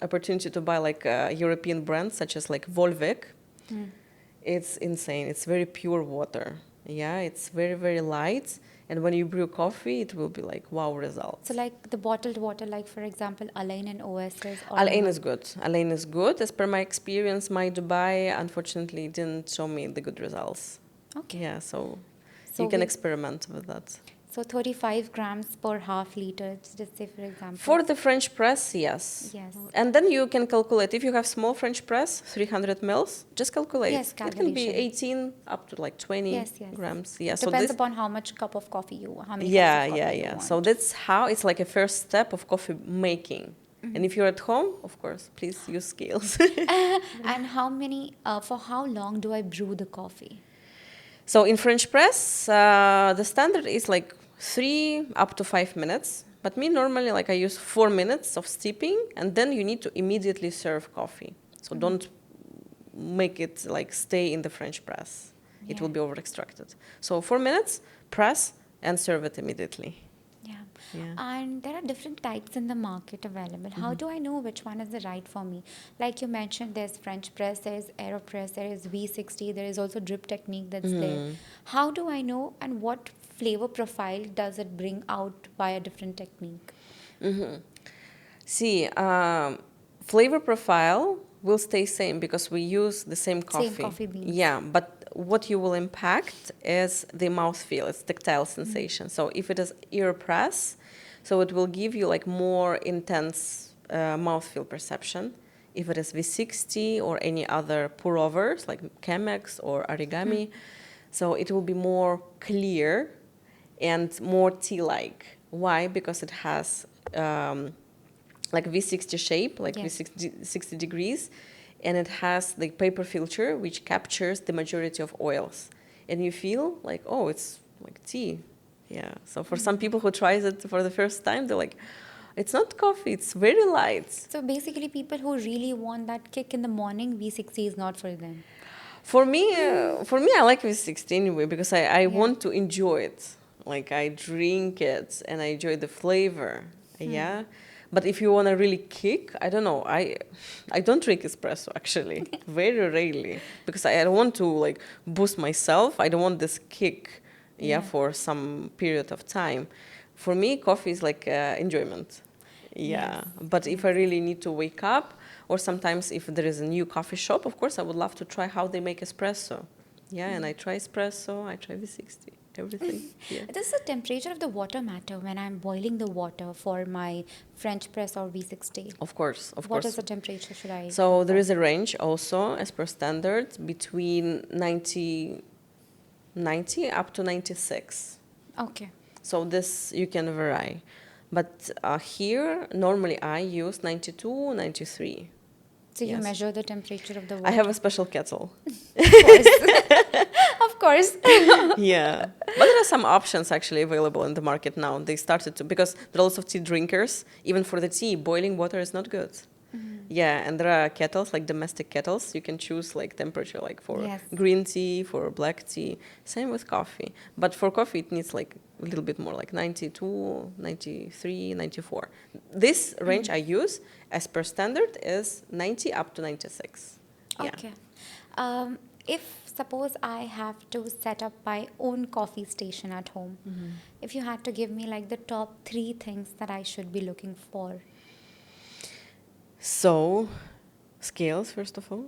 opportunity to buy like a European brand such as like Volvic, it's insane. It's very pure water. Yeah, it's very, very light. And when you brew coffee, it will be like wow results. So like the bottled water, like for example, Alain and Oasis. Or Alain is good. Alain is good. As per my experience, my Dubai unfortunately didn't show me the good results. Okay. Yeah, so So you can we- experiment with that. So 35 grams per half liter, just say for example. For the French press, yes. Yes. And then you can calculate. If you have small French press, 300 mils, just calculate. Yes, It can be calculation. 18 up to like 20 Yes, yes. grams. Yeah, Depends upon how much cup of coffee you, how many yeah, cups of yeah, coffee you yeah. want. So that's how it's like a first step of coffee making. And if you're at home, of course, please use scales. And how many, for how long do I brew the coffee? So in French press, the standard is like 3 up to 5 minutes. But me normally, like I use 4 minutes of steeping, and then you need to immediately serve coffee. So don't make it like stay in the French press. It will be over extracted. So 4 minutes, press, and serve it immediately. Yeah. Yeah. And there are different types in the market available. How do I know which one is the right for me? Like you mentioned, there's French press, there's AeroPress, there is V60, there is also drip technique that's there. How do I know, and what flavor profile does it bring out via different technique? See, flavor profile will stay same because we use the same coffee. Same coffee beans. Yeah, but what you will impact is the mouthfeel, it's tactile sensation. So if it is ear press, so it will give you like more intense mouthfeel perception. If it is V60 or any other pour overs like Chemex or Origami, so it will be more clear and more tea-like. Why? Because it has like V60 shape, like Yes. V60 60 degrees, and it has the paper filter which captures the majority of oils, and you feel like, oh, it's like tea. Yeah. So for some people who tries it for the first time, they're like, it's not coffee, it's very light. So basically, people who really want that kick in the morning, V60 is not for them. For me, I like V60 anyway because I want to enjoy it. Like I drink it and I enjoy the flavor. Yeah. But if you want to really kick, I don't know. I don't drink espresso actually, very rarely, because I don't want to like boost myself. I don't want this kick, for some period of time. For me, coffee is like enjoyment. Yeah. But if I really need to wake up, or sometimes if there is a new coffee shop, of course I would love to try how they make espresso. Yeah, and I try espresso, I try V60, everything. Yeah. Does the temperature of the water matter when I'm boiling the water for my French press or V60? Of course, of What course. is the temperature should I? So there is a range also, as per standard, between 90 up to 96. Okay. So this you can vary. But here, normally I use 92, 93. So you Yes. measure the temperature of the I water? have a special kettle. Of course. Of course. Yeah. But there are some options actually available in the market now. They started to, because there are lots of tea drinkers. Even for the tea, boiling water is not good. Yeah, and there are kettles, like domestic kettles. You can choose like temperature, like for Yes. green tea, for black tea. Same with coffee. But for coffee, it needs like a little bit more, like 92, 93, 94. This range I use, as per standard, is 90 up to 96. Yeah. Okay. If suppose I have to set up my own coffee station at home, if you had to give me like the top 3 things that I should be looking for. So, scales, first of all,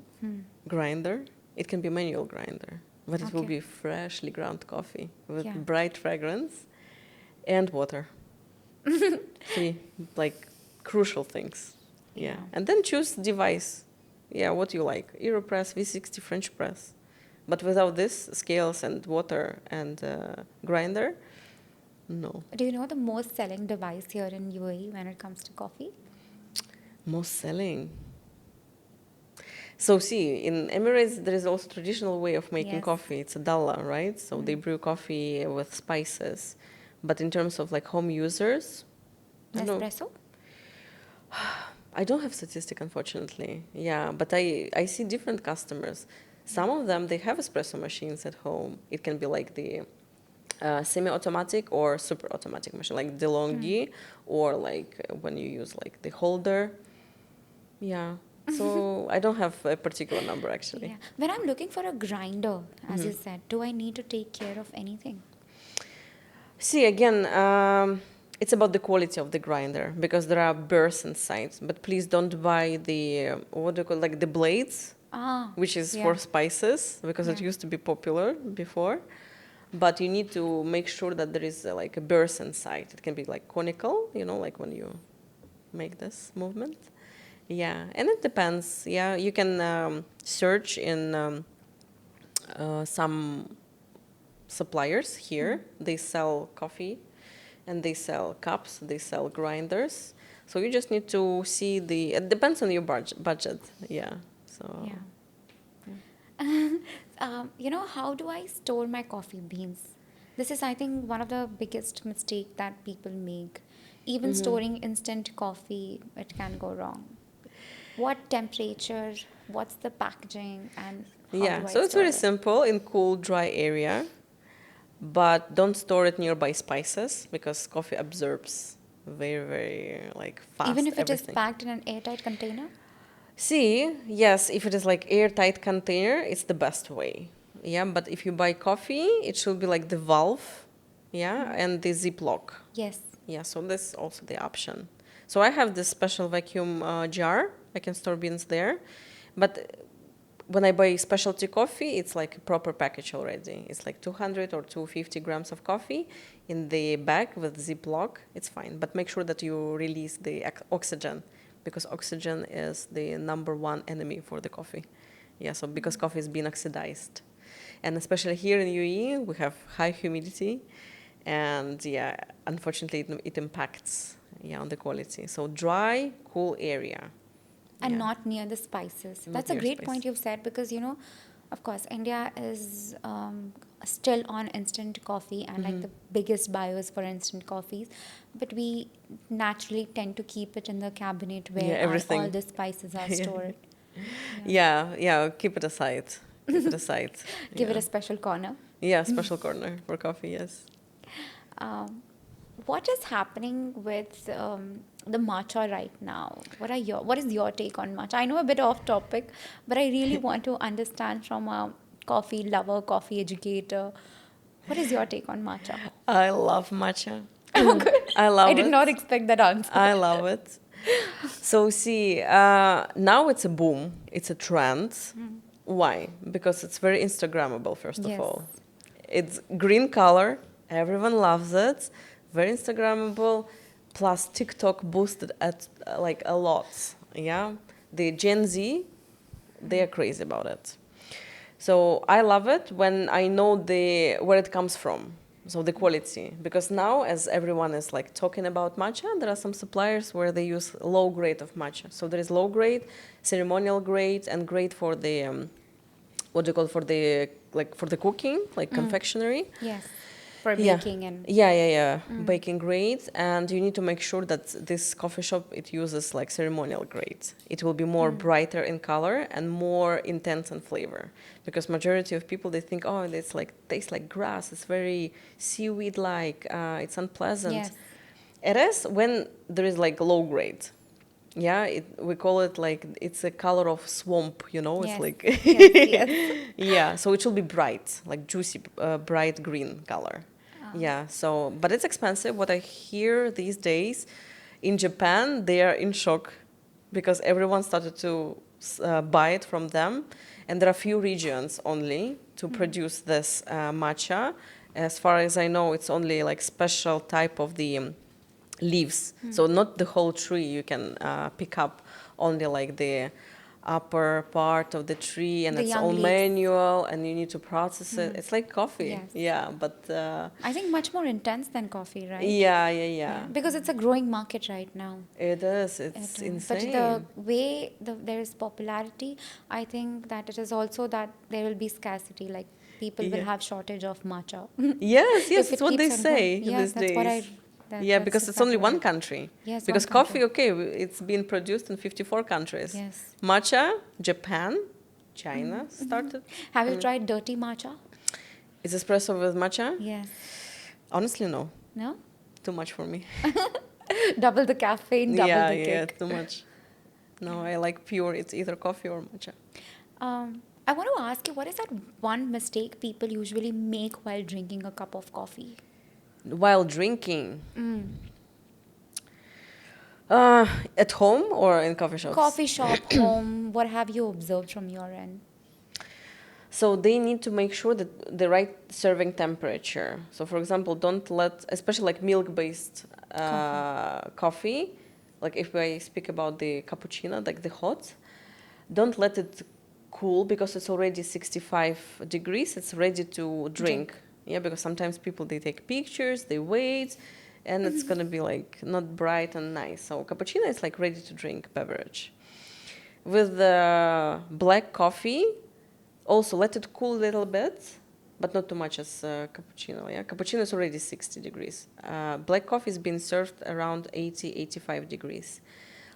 grinder. It can be manual grinder, but it will Okay. be freshly ground coffee with Yeah. bright fragrance and water. 3, like, crucial things. Yeah. Yeah. And then choose device. Yeah, what you like. AeroPress, V60, French press. But without this, scales and water and grinder, no. Do you know the most selling device here in UAE when it comes to coffee? Most selling. So see, in Emirates, there is also traditional way of making Yes. coffee. It's a dalla, right? So they brew coffee with spices. But in terms of like home users, I don't know. Nespresso? I don't have statistic, unfortunately. Yeah, but I see different customers. Some of them, they have espresso machines at home. It can be like the semi-automatic or super automatic machine, like DeLonghi, or like when you use like the holder. Yeah. So I don't have a particular number actually. Yeah. When I'm looking for a grinder, as you said, do I need to take care of anything? See, again, it's about the quality of the grinder because there are burrs inside. But please don't buy the what do you call, like the blades, Ah, which is yeah. for spices because it Yeah. used to be popular before. But you need to make sure that there is like a burst inside. It can be like conical, you know, like when you make this movement. Yeah, and it depends. Yeah, you can search in some suppliers here. They sell coffee and they sell cups, they sell grinders. So you just need to see the, it depends on your budget. Yeah, so. Yeah. You know, how do I store my coffee beans? This is, I think, one of the biggest mistake that people make. Even storing instant coffee, it can go wrong. What temperature? What's the packaging? And how Yeah, do I so it's store very it? simple in cool, dry area, but don't store it nearby spices because coffee absorbs very, very like fast Even if it is everything. packed in an airtight container? See, yes, if it is like airtight container, it's the best way. Yeah, but if you buy coffee, it should be like the valve, yeah, and the Ziploc. Yes. Yeah, so this is also the option. So I have this special vacuum jar. I can store beans there. But when I buy specialty coffee, it's like a proper package already. It's like 200 or 250 grams of coffee in the bag with Ziploc. It's fine. But make sure that you release the oxygen because oxygen is the #1 enemy for the coffee. Yeah, so because coffee is being oxidized. And especially here in UAE, we have high humidity. And yeah, unfortunately, it impacts on the quality. So dry, cool area. And Yeah. not near the spices. Not That's a near great spice. point you've said because, you know, of course, India is still on instant coffee and like the biggest buyers for instant coffees. But we naturally tend to keep it in the cabinet where Everything. all the spices are Yeah. stored. Yeah, keep it aside. Keep it aside. Give it Yeah. a special corner. Yeah, special corner for coffee, yes. Um, what is happening with the matcha right now? What is your take on matcha? I know a bit off topic, but I really want to understand from a coffee lover, coffee educator. What is your take on matcha? I love matcha. Oh, good. I love I it. did not expect that answer. I love it. So see, now it's a boom. It's a trend. Why? Because it's very Instagrammable, first Yes. of all. It's green color. Everyone loves it. Very Instagrammable. Plus TikTok boosted at like a lot. Yeah. The Gen Z, they are crazy about it. So I love it when I know where it comes from. So the quality, because now as everyone is like talking about matcha, there are some suppliers where they use low grade of matcha. So there is low grade, ceremonial grade, and grade for the what do you call it, for the like for the cooking, like confectionery. Yes. For Yeah, baking and yeah, baking grade, and you need to make sure that this coffee shop it uses like ceremonial grade. It will be more brighter in color and more intense in flavor, because majority of people they think, oh, it's like tastes like grass, it's very seaweed like, it's unpleasant. yes. It is when there is like low grade. Yeah, we call it like it's a color of swamp, you know. It's Yes. like Yes, yes. yeah, so it should be bright, like juicy, bright green color. Yeah, so but it's expensive. What I hear these days in Japan, they are in shock because everyone started to buy it from them, and there are few regions only to produce this matcha. As far as I know, it's only like special type of the leaves, so not the whole tree you can pick up, only like the upper part of the tree, and The it's young all leaves. manual, and you need to process it. It's like coffee. Yes. Yeah, but I think much more intense than coffee, right? yeah. Because it's a growing market right now. It is. It's But insane. the way there is popularity, I think that it is also that there will be scarcity. Like people will Yeah. have shortage of matcha. Yes, If it's it what they keeps on growing. say Yeah, these that's what I. days. That's Yeah, because it's only exactly what one country. Yes, Because one coffee, country. okay, it's been produced in 54 countries. Yes. Matcha, Japan, China started. Have you tried dirty matcha? Is espresso with matcha? Yes. Honestly, no. No? Too much for me. Double the caffeine, double the Yeah, kick. too much. No, I like pure. It's either coffee or matcha. I want to ask you, what is that one mistake people usually make while drinking a cup of coffee? While drinking, at home or in coffee shops? Coffee shop, home, what have you observed from your end? So they need to make sure that the right serving temperature. So for example, don't let, especially like milk-based coffee, like if I speak about the cappuccino, like the hot, don't let it cool because it's already 65 degrees. It's ready to drink. Yeah, because sometimes people, they take pictures, they wait, and it's going to be like not bright and nice. So cappuccino is like ready to drink beverage. With the black coffee, also let it cool a little bit, but not too much as cappuccino. Yeah, cappuccino is already 60 degrees. Black coffee is being served around 80, 85 degrees.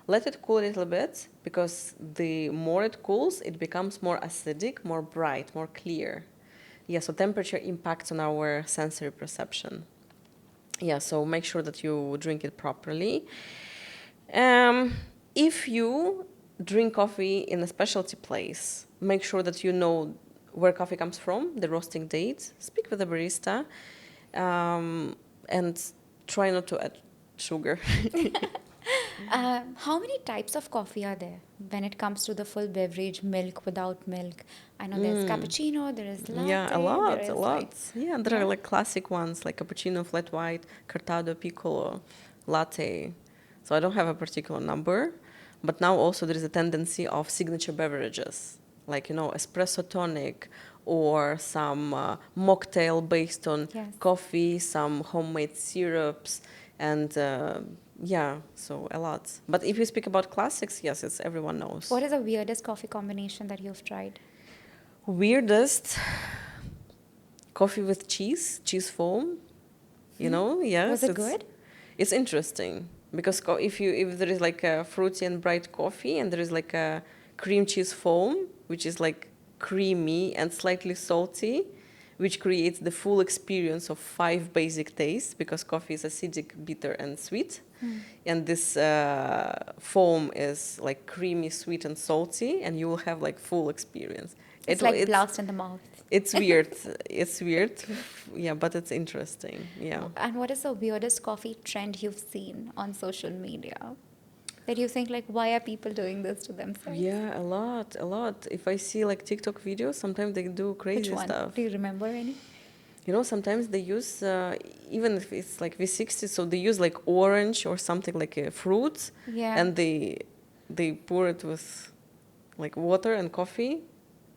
Let it cool a little bit, because the more it cools, it becomes more acidic, more bright, more clear. Yeah, so temperature impacts on our sensory perception. Yeah, so make sure that you drink it properly. If you drink coffee in a specialty place, make sure that you know where coffee comes from, the roasting date. Speak with the barista, and try not to add sugar. How many types of coffee are there when it comes to the full beverage, milk, without milk? I know there's cappuccino, there is latte, Yeah, a there lot. is like... Yeah, there Yeah? are like classic ones like cappuccino, flat white, cortado, piccolo, latte. So I don't have a particular number, but now also there is a tendency of signature beverages, like, you know, espresso tonic or some mocktail based on Yes. coffee, some homemade syrups, and yeah, so a lot. But if you speak about classics, yes, it's everyone knows. What is the weirdest coffee combination that you've tried? Weirdest coffee with cheese foam. You know, yes. Was it good? It's interesting because if there is like a fruity and bright coffee and there is like a cream cheese foam, which is like creamy and slightly salty, which creates the full experience of 5 basic tastes, because coffee is acidic, bitter, and sweet. And this foam is like creamy, sweet, and salty, and you will have like full experience. It's like blast in the mouth. It's weird. It's weird. Yeah, but it's interesting. Yeah. And what is the weirdest coffee trend you've seen on social media? That you think like, why are people doing this to themselves? Yeah, a lot. If I see like TikTok videos, sometimes they do Which crazy one? stuff. Do you remember any? You know, sometimes they use, even if it's like V60, so they use like orange or something like a fruit, Yeah. and they pour it with like water and coffee,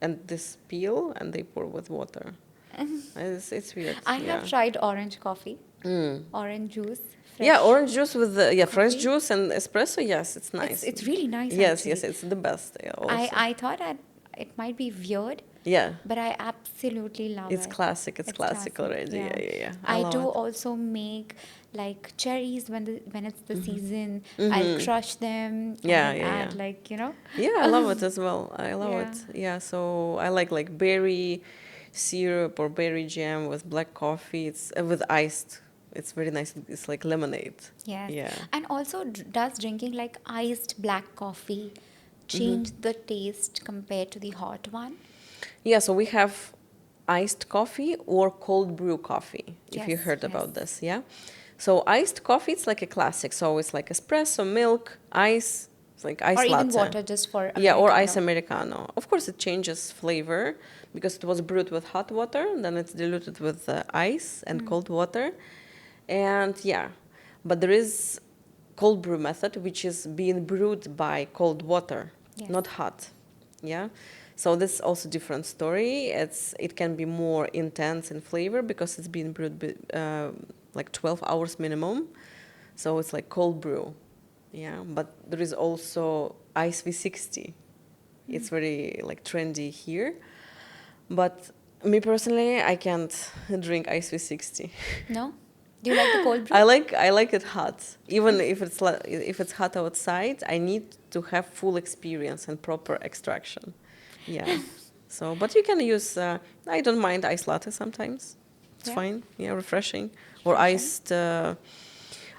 and this peel, and they pour with water. It's weird. I Yeah. have tried orange coffee, orange juice, Yeah, fresh orange juice with the fresh coffee. juice and espresso. Yes, it's It's nice. it's really nice Yes, actually. yes, it's the best. Yeah, I also. I thought it might be weird, Yeah, but I absolutely love it's it. classic. It's It's classic classic, already. yeah. Yeah, yeah, yeah. I I love do it. also make like cherries when it's the season. I'll Mm-hmm. crush them and Yeah, then yeah, yeah. add like, Yeah, I love it as well. I love yeah. it. Yeah, so I like berry syrup or berry jam with black coffee. It's with iced. It's very nice. It's like lemonade. Yes. Yeah. And also, does drinking like iced black coffee change the taste compared to the hot one? Yeah, so we have iced coffee or cold brew coffee, if you Yes, heard yes. about this, yeah? So iced coffee, it's like a classic. So it's like espresso, milk, ice, it's like Or ice even latte. water just for Yeah, or ice Americano. americano. Of course, it changes flavor because it was brewed with hot water, then it's diluted with ice and cold water. And yeah, but there is cold brew method, which is being brewed by cold water, Yes. not hot. Yeah. So this is also different story. It can be more intense in flavor because it's being brewed like 12 hours minimum. So it's like cold brew. Yeah. But there is also ice V60. It's very like trendy here. But me personally, I can't drink ice V60. No? Do you like the cold brew? I like it hot. Even if it's hot outside, I need to have full experience and proper extraction. Yeah. So, but you can use. I don't mind ice latte sometimes. It's Yeah. fine. Yeah, refreshing. Or Refreshing. iced.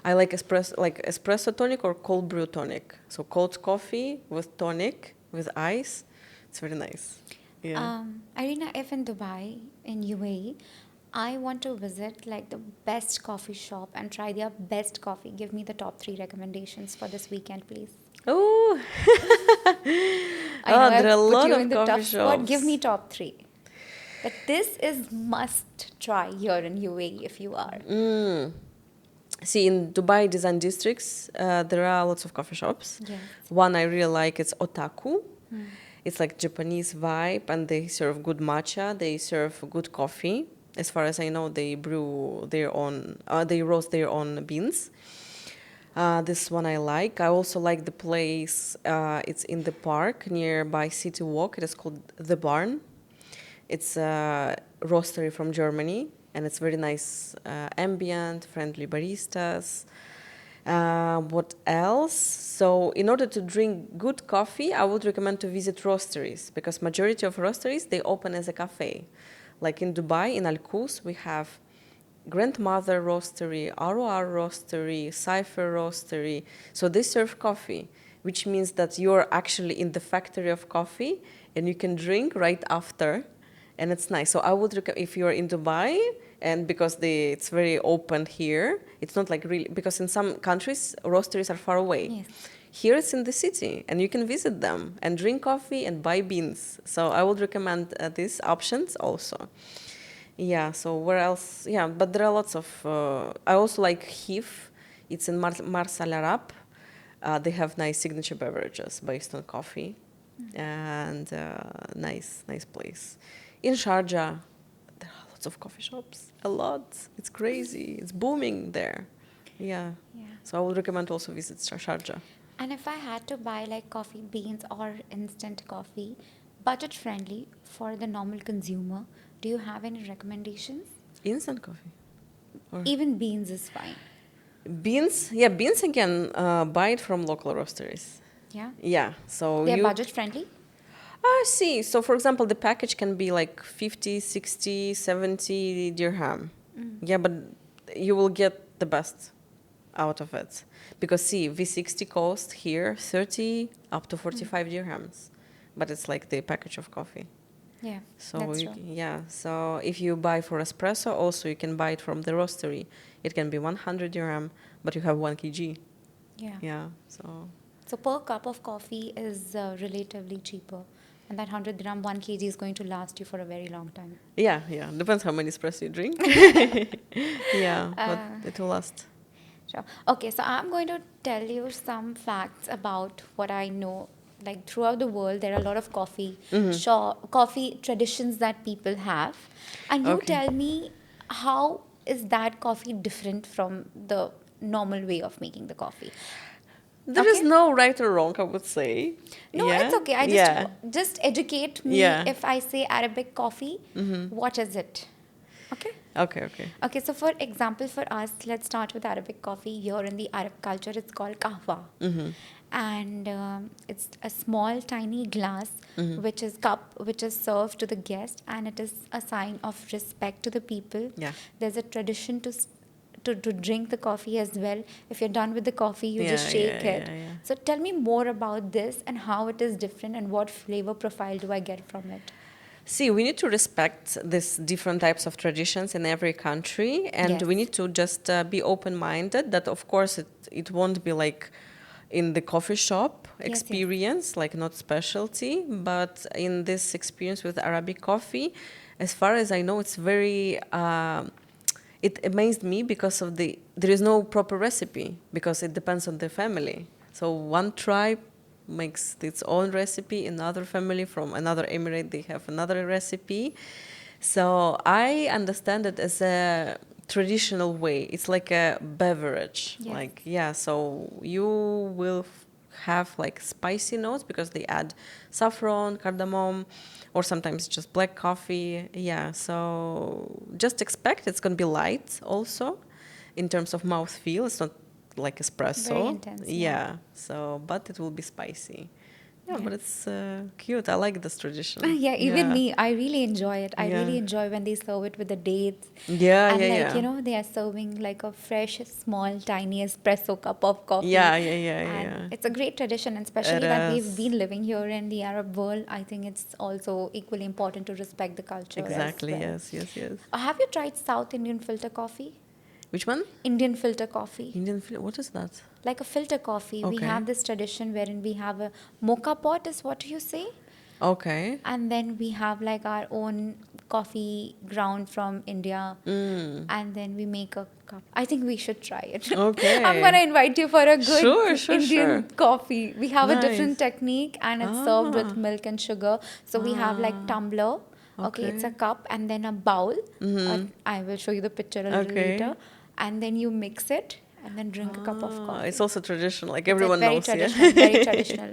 I like espresso tonic or cold brew tonic. So cold coffee with tonic with ice. It's very nice. Yeah. Irina, if in Dubai, in UAE, I want to visit like the best coffee shop and try their best coffee. Give me the top three recommendations for this weekend, please. Oh. I know There are a I've put lot you of in the coffee tough spot. Give shops. me top three. That this is must try here in UAE if you are. See, in Dubai design districts, there are lots of coffee shops. Yes. One I really like is Otaku. It's like Japanese vibe, and they serve good matcha. They serve good coffee. As far as I know, they brew their own. They roast their own beans. This one I like. I also like the place. It's in the park nearby City Walk. It is called The Barn. It's a roastery from Germany, and it's very nice, ambient, friendly baristas. What else? So, in order to drink good coffee, I would recommend to visit roasteries because majority of roasteries they open as a cafe. Like in Dubai, in Al Quoz, we have Grandmother Roastery, ROR Roastery, Cypher Roastery. So they serve coffee, which means that you're actually in the factory of coffee and you can drink right after, and it's nice. So I would recommend if you're in Dubai, and because it's very open here, it's not like really because in some countries roasteries are far away. Yes. Here it's in the city, and you can visit them and drink coffee and buy beans. So I would recommend these options also. Yeah, so where else? Yeah, but there are lots of. I also like HIF. It's in Mars Al Arab. They have nice signature beverages based on coffee, and nice place. In Sharjah, there are lots of coffee shops. A lot. It's crazy. It's booming there. Yeah. Yeah. So I would recommend also visit Sharjah. And if I had to buy like coffee beans or instant coffee, budget friendly for the normal consumer, do you have any recommendations? Instant coffee. Or Even beans is fine. beans. Yeah, beans again. Buy it from local roasteries. Yeah. Yeah. So They're you. budget friendly? I see. So, for example, the package can be like 50, 60, 70 dirham. Yeah, but you will get the best out of it. Because, see, V60 cost here 30 up to 45 dirhams. But it's like the package of coffee. Yeah, So, that's true. yeah. So, if you buy for espresso, also you can buy it from the roastery. It can be 100 dirham, but you have 1 kg. Yeah. Yeah, so. So per cup of coffee is relatively cheaper. And that 100 gram 1 kg is going to last you for a very long time. Yeah. Depends how many espresso you drink. Yeah, but it will last. Sure. Okay, so I'm going to tell you some facts about what I know like throughout the world, there are a lot of Mm-hmm. coffee traditions that people have. And you Okay. tell me, how is that coffee different from the normal way of making the coffee? There is Okay? no right or wrong, I would say. No, it's Yeah. okay. I Yeah. just educate me Yeah. if I say Arabic coffee, Mm-hmm. what is it? Okay? Okay. Okay. Okay, so for example, for us, let's start with Arabic coffee. Here in the Arab culture, it's called kahwa. Mm-hmm. And it's a small, tiny glass, Mm-hmm. which is served to the guest, and it is a sign of respect to the people. Yeah. There's a tradition to drink the coffee as well. If you're done with the coffee, you just Yeah. shake Yeah. it. Yeah. Yeah. So tell me more about this and how it is different and what flavor profile do I get from it? See, we need to respect these different types of traditions in every country, and Yes. we need to just be open-minded. That, of course, it won't be like in the coffee shop Yes, yes. experience, like not specialty, but in this experience with Arabic coffee, as far as I know, it's very. It amazed me because of there is no proper recipe because it depends on the family. So one tribe makes its own recipe, another family from another emirate they have another recipe. So I understand it as a traditional way. It's like a beverage. Yes. Like yeah, so you will have like spicy notes because they add saffron, cardamom, or sometimes just black coffee. Yeah, so just expect it's going to be light also in terms of mouthfeel. It's not like espresso. Very intense, yeah. Yeah, so, but it will be spicy. Yeah, but Yes. it's cute. I like this tradition. Yeah, even me, I really enjoy it. I Yeah. really enjoy when they serve it with the dates. Yeah, And yeah, like, yeah. you know, they are serving like a fresh, small, tiny espresso cup of coffee. Yeah, yeah, yeah, And yeah. it's a great tradition, and especially It that we've is. been living here in the Arab world. I think it's also equally important to respect the culture Exactly, as well. yes, yes, yes. Have you tried South Indian filter coffee? Which one? Indian filter coffee. What is that? Like a filter coffee. We Okay. have this tradition wherein we have a mocha pot, is what you say? Okay. And then we have like our own coffee ground from India, and then we make a cup. I think we should try it. Okay. I'm gonna invite you for a good Sure, Indian sure. coffee. We have a different Nice. technique, and it's served Ah. with milk and sugar. So we have like tumbler. Okay, it's a Okay. cup and then a bowl. I will show you the picture a little Okay. later. And then you mix it and then drink a cup of coffee. It's also traditional, like It's, everyone very knows. traditional, Yeah. very traditional.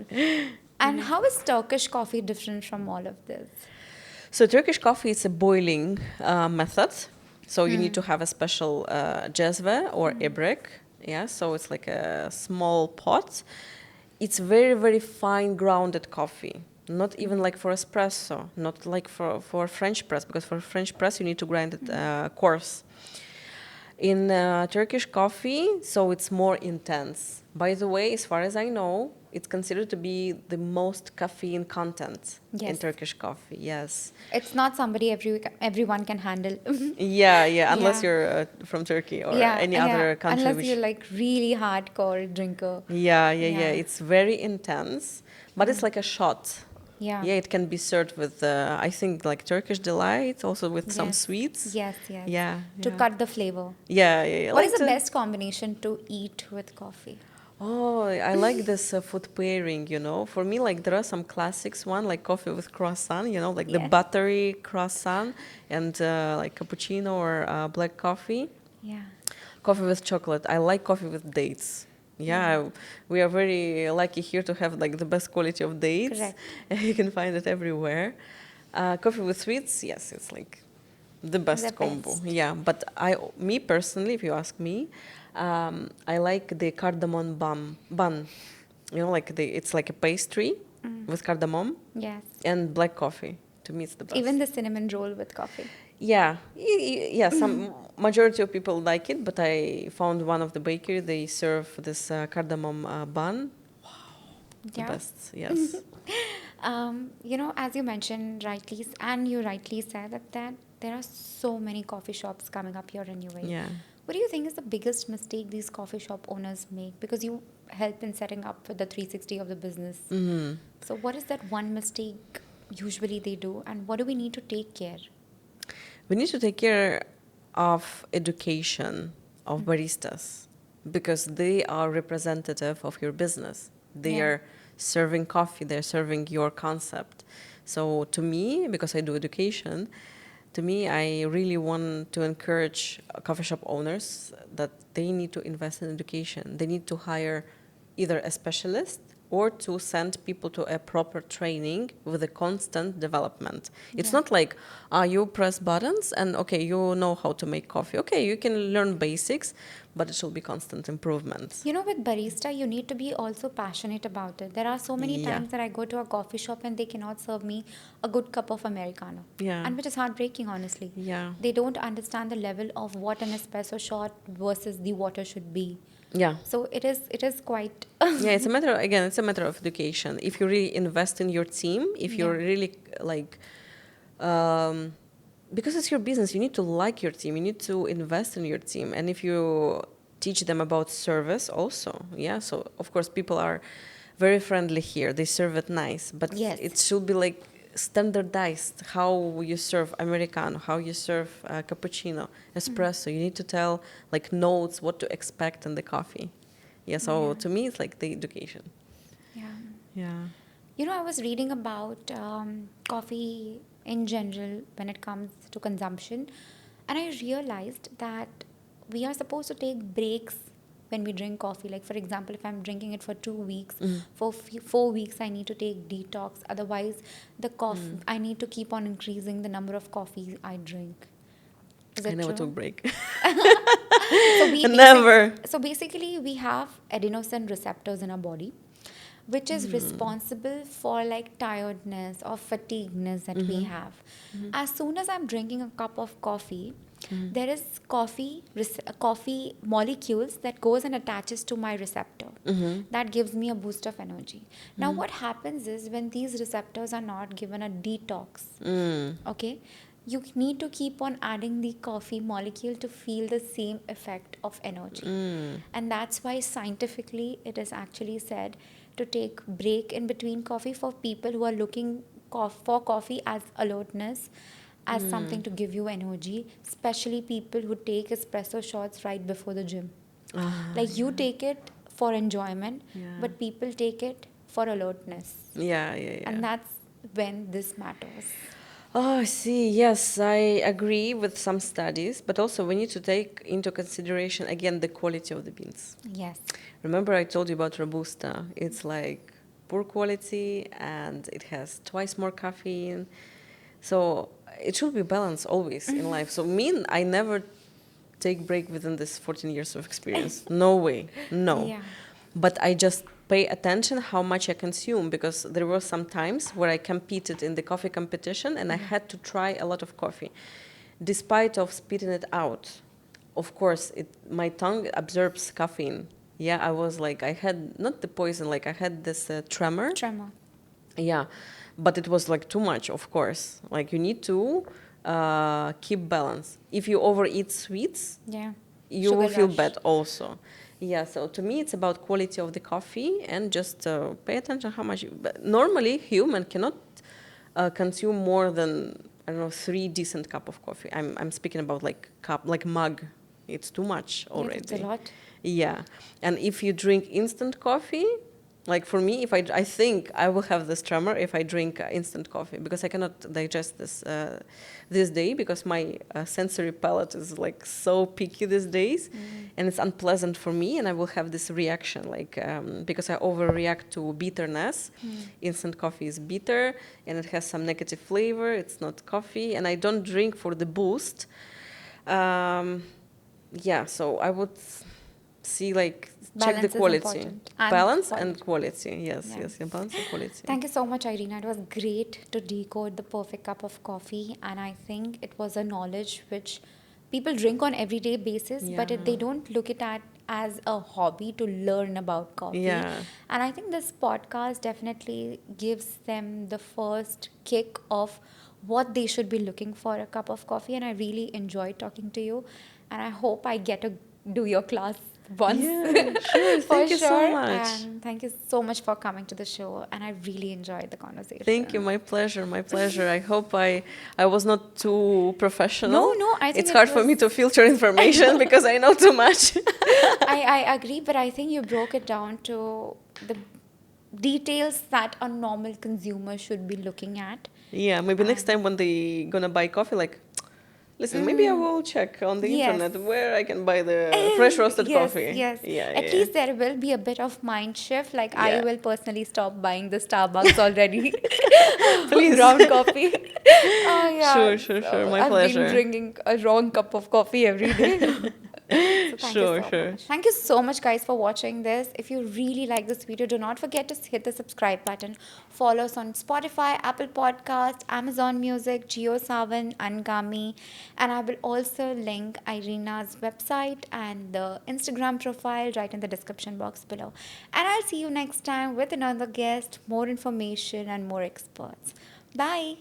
And how is Turkish coffee different from all of this? So Turkish coffee is a boiling method. So you need to have a special jezve or ibrek. Yeah, so it's like a small pot. It's very, very fine grounded coffee. Not even like for espresso, not like for French press, because for French press you need to grind it coarse. In Turkish coffee, so it's more intense. By the way, as far as I know, it's considered to be the most caffeine content in Yes. Turkish coffee. Yes. It's not somebody everyone can handle. Yeah, yeah. Unless Yeah. you're from Turkey or Yeah, any yeah. other country. Unless which, you're like really hardcore drinker. yeah, yeah, yeah. Yeah. It's very intense, but it's like a shot. Yeah. Yeah, it can be served with, I think, like Turkish delight, also with some Yes. sweets. Yes, yes. Yeah. To yeah. cut the flavor. Yeah, yeah, yeah. What Like is the to- best combination to eat with coffee? Oh, I like this food pairing, you know. For me, like there are some classics one, like coffee with croissant, you know, like the Yes. buttery croissant and like cappuccino or black coffee. Yeah. Coffee with chocolate. I like coffee with dates. Yeah, we are very lucky here to have like the best quality of dates. Correct. You can find it everywhere. Coffee with sweets, yes, it's like the best The combo. best. Yeah, but me personally, if you ask me, I like the cardamom bun. You know, like it's like a pastry with cardamom Yes. and black coffee. To me, it's the best. Even the cinnamon roll with coffee. Yeah, yeah. Some majority of people like it, but I found one of the bakery. They serve this cardamom bun. The Yeah. best. Yes. You know, as you mentioned rightly, and you rightly said that there are so many coffee shops coming up here in UAE. Yeah. What do you think is the biggest mistake these coffee shop owners make? Because you help in setting up for the 360 of the business. Mm-hmm. So what is that one mistake usually they do, and what do we need to take care? We need to take care of education of baristas because they are representative of your business. They Yeah. are serving coffee, they're serving your concept. So to me, because I do education, to me, I really want to encourage coffee shop owners that they need to invest in education. They need to hire either a specialist or to send people to a proper training with a constant development. It's Yeah. not like you press buttons and okay, you know how to make coffee. Okay, you can learn basics, but it should be constant improvement. You know, with barista, you need to be also passionate about it. There are so many Yeah. times that I go to a coffee shop and they cannot serve me a good cup of Americano. Yeah. And which is heartbreaking, honestly. Yeah. They don't understand the level of what an espresso shot versus the water should be. Yeah. So it is quite Yeah, it's a matter again, it's a matter of education. If you really invest in your team, if you're Yeah. really like because it's your business, you need to like your team, you need to invest in your team. And if you teach them about service also, yeah, so of course people are very friendly here, they serve it nice, but Yes. it should be like standardized how you serve Americano, how you serve cappuccino, espresso. You need to tell like notes, what to expect in the coffee. Yeah, so Yeah. to me it's like the education. Yeah. Yeah. You know, I was reading about coffee in general when it comes to consumption, and I realized that we are supposed to take breaks when we drink coffee. Like, for example, if I'm drinking it for 2 weeks, for 4 weeks, I need to take detox. Otherwise, the coffee I need to keep on increasing the number of coffee I drink. Is I it never true? took break. So we Never. So basically, we have adenosine receptors in our body, which is responsible for like tiredness or fatigueness that we have. As soon as I'm drinking a cup of coffee, there is coffee molecules that goes and attaches to my receptor. That gives me a boost of energy. Now, what happens is when these receptors are not given a detox, okay, you need to keep on adding the coffee molecule to feel the same effect of energy. And that's why scientifically it is actually said to take break in between coffee for people who are looking for coffee as alertness, as something to give you energy, especially people who take espresso shots right before the gym. Like you take it for enjoyment, Yeah. but people take it for alertness. Yeah, yeah, yeah. And that's when this matters. Oh, I see. Yes, I agree with some studies, but also we need to take into consideration again the quality of the beans. Yes. Remember, I told you about Robusta. It's like poor quality and it has twice more caffeine. So it should be balanced always in life. So I never take break within this 14 years of experience. No way. No. Yeah. But I just pay attention how much I consume because there were some times where I competed in the coffee competition and I had to try a lot of coffee. Despite of spitting it out, of course, my tongue absorbs caffeine. Yeah, I was like, I had not the poison, like I had this tremor. Tremor. Yeah, but it was like too much, of course. Like you need to keep balance. If you overeat sweets, Yeah. you Sugar will feel rush. bad also. Yeah, so to me it's about quality of the coffee and just pay attention how much. But normally, human cannot consume more than I don't know 3 decent cup of coffee. I'm speaking about like cup, like mug. It's too much already. Yeah, that's a lot. Yeah, and if you drink instant coffee, like for me, if I think I will have this tremor if I drink instant coffee because I cannot digest this day because my sensory palate is like so picky these days, and it's unpleasant for me, and I will have this reaction like because I overreact to bitterness. Instant coffee is bitter and it has some negative flavor. It's not coffee, and I don't drink for the boost. Yeah, so I would see like check Balance the is quality, important. And balance quality. and quality. Yes, Yeah. yes, yeah, balance and quality. Thank you so much, Ireina. It was great to decode the perfect cup of coffee, and I think it was a knowledge which people drink on everyday basis, but Yeah. they don't look at as a hobby to learn about coffee. Yeah. And I think this podcast definitely gives them the first kick of what they should be looking for a cup of coffee. And I really enjoyed talking to you, and I hope I get to do your class once. Yeah, sure. For Thank you so sure. much. And thank you so much for coming to the show. And I really enjoyed the conversation. Thank you. My pleasure. My pleasure. I hope I was not too professional. No, I think it's it hard for me was- to filter information because I know too much. I agree, but I think you broke it down to details that a normal consumer should be looking at. Yeah, maybe next time when they gonna buy coffee, like, listen, maybe I will check on the Yes. internet where I can buy the fresh roasted Yes, coffee. yes. Yeah, At yeah. least there will be a bit of mind shift. Like I Yeah. will personally stop buying the Starbucks already. Please. Ground coffee. Oh yeah. Sure. So My I've been pleasure. drinking a wrong cup of coffee every day. So thank you so Sure. much. Thank you so much, guys, for watching this. If you really like this video, do not forget to hit the subscribe button. Follow us on Spotify, Apple Podcast, Amazon Music, JioSaavn, Angami, and I will also link Irena's website and the Instagram profile right in the description box below. And I'll see you next time with another guest, more information, and more experts. Bye.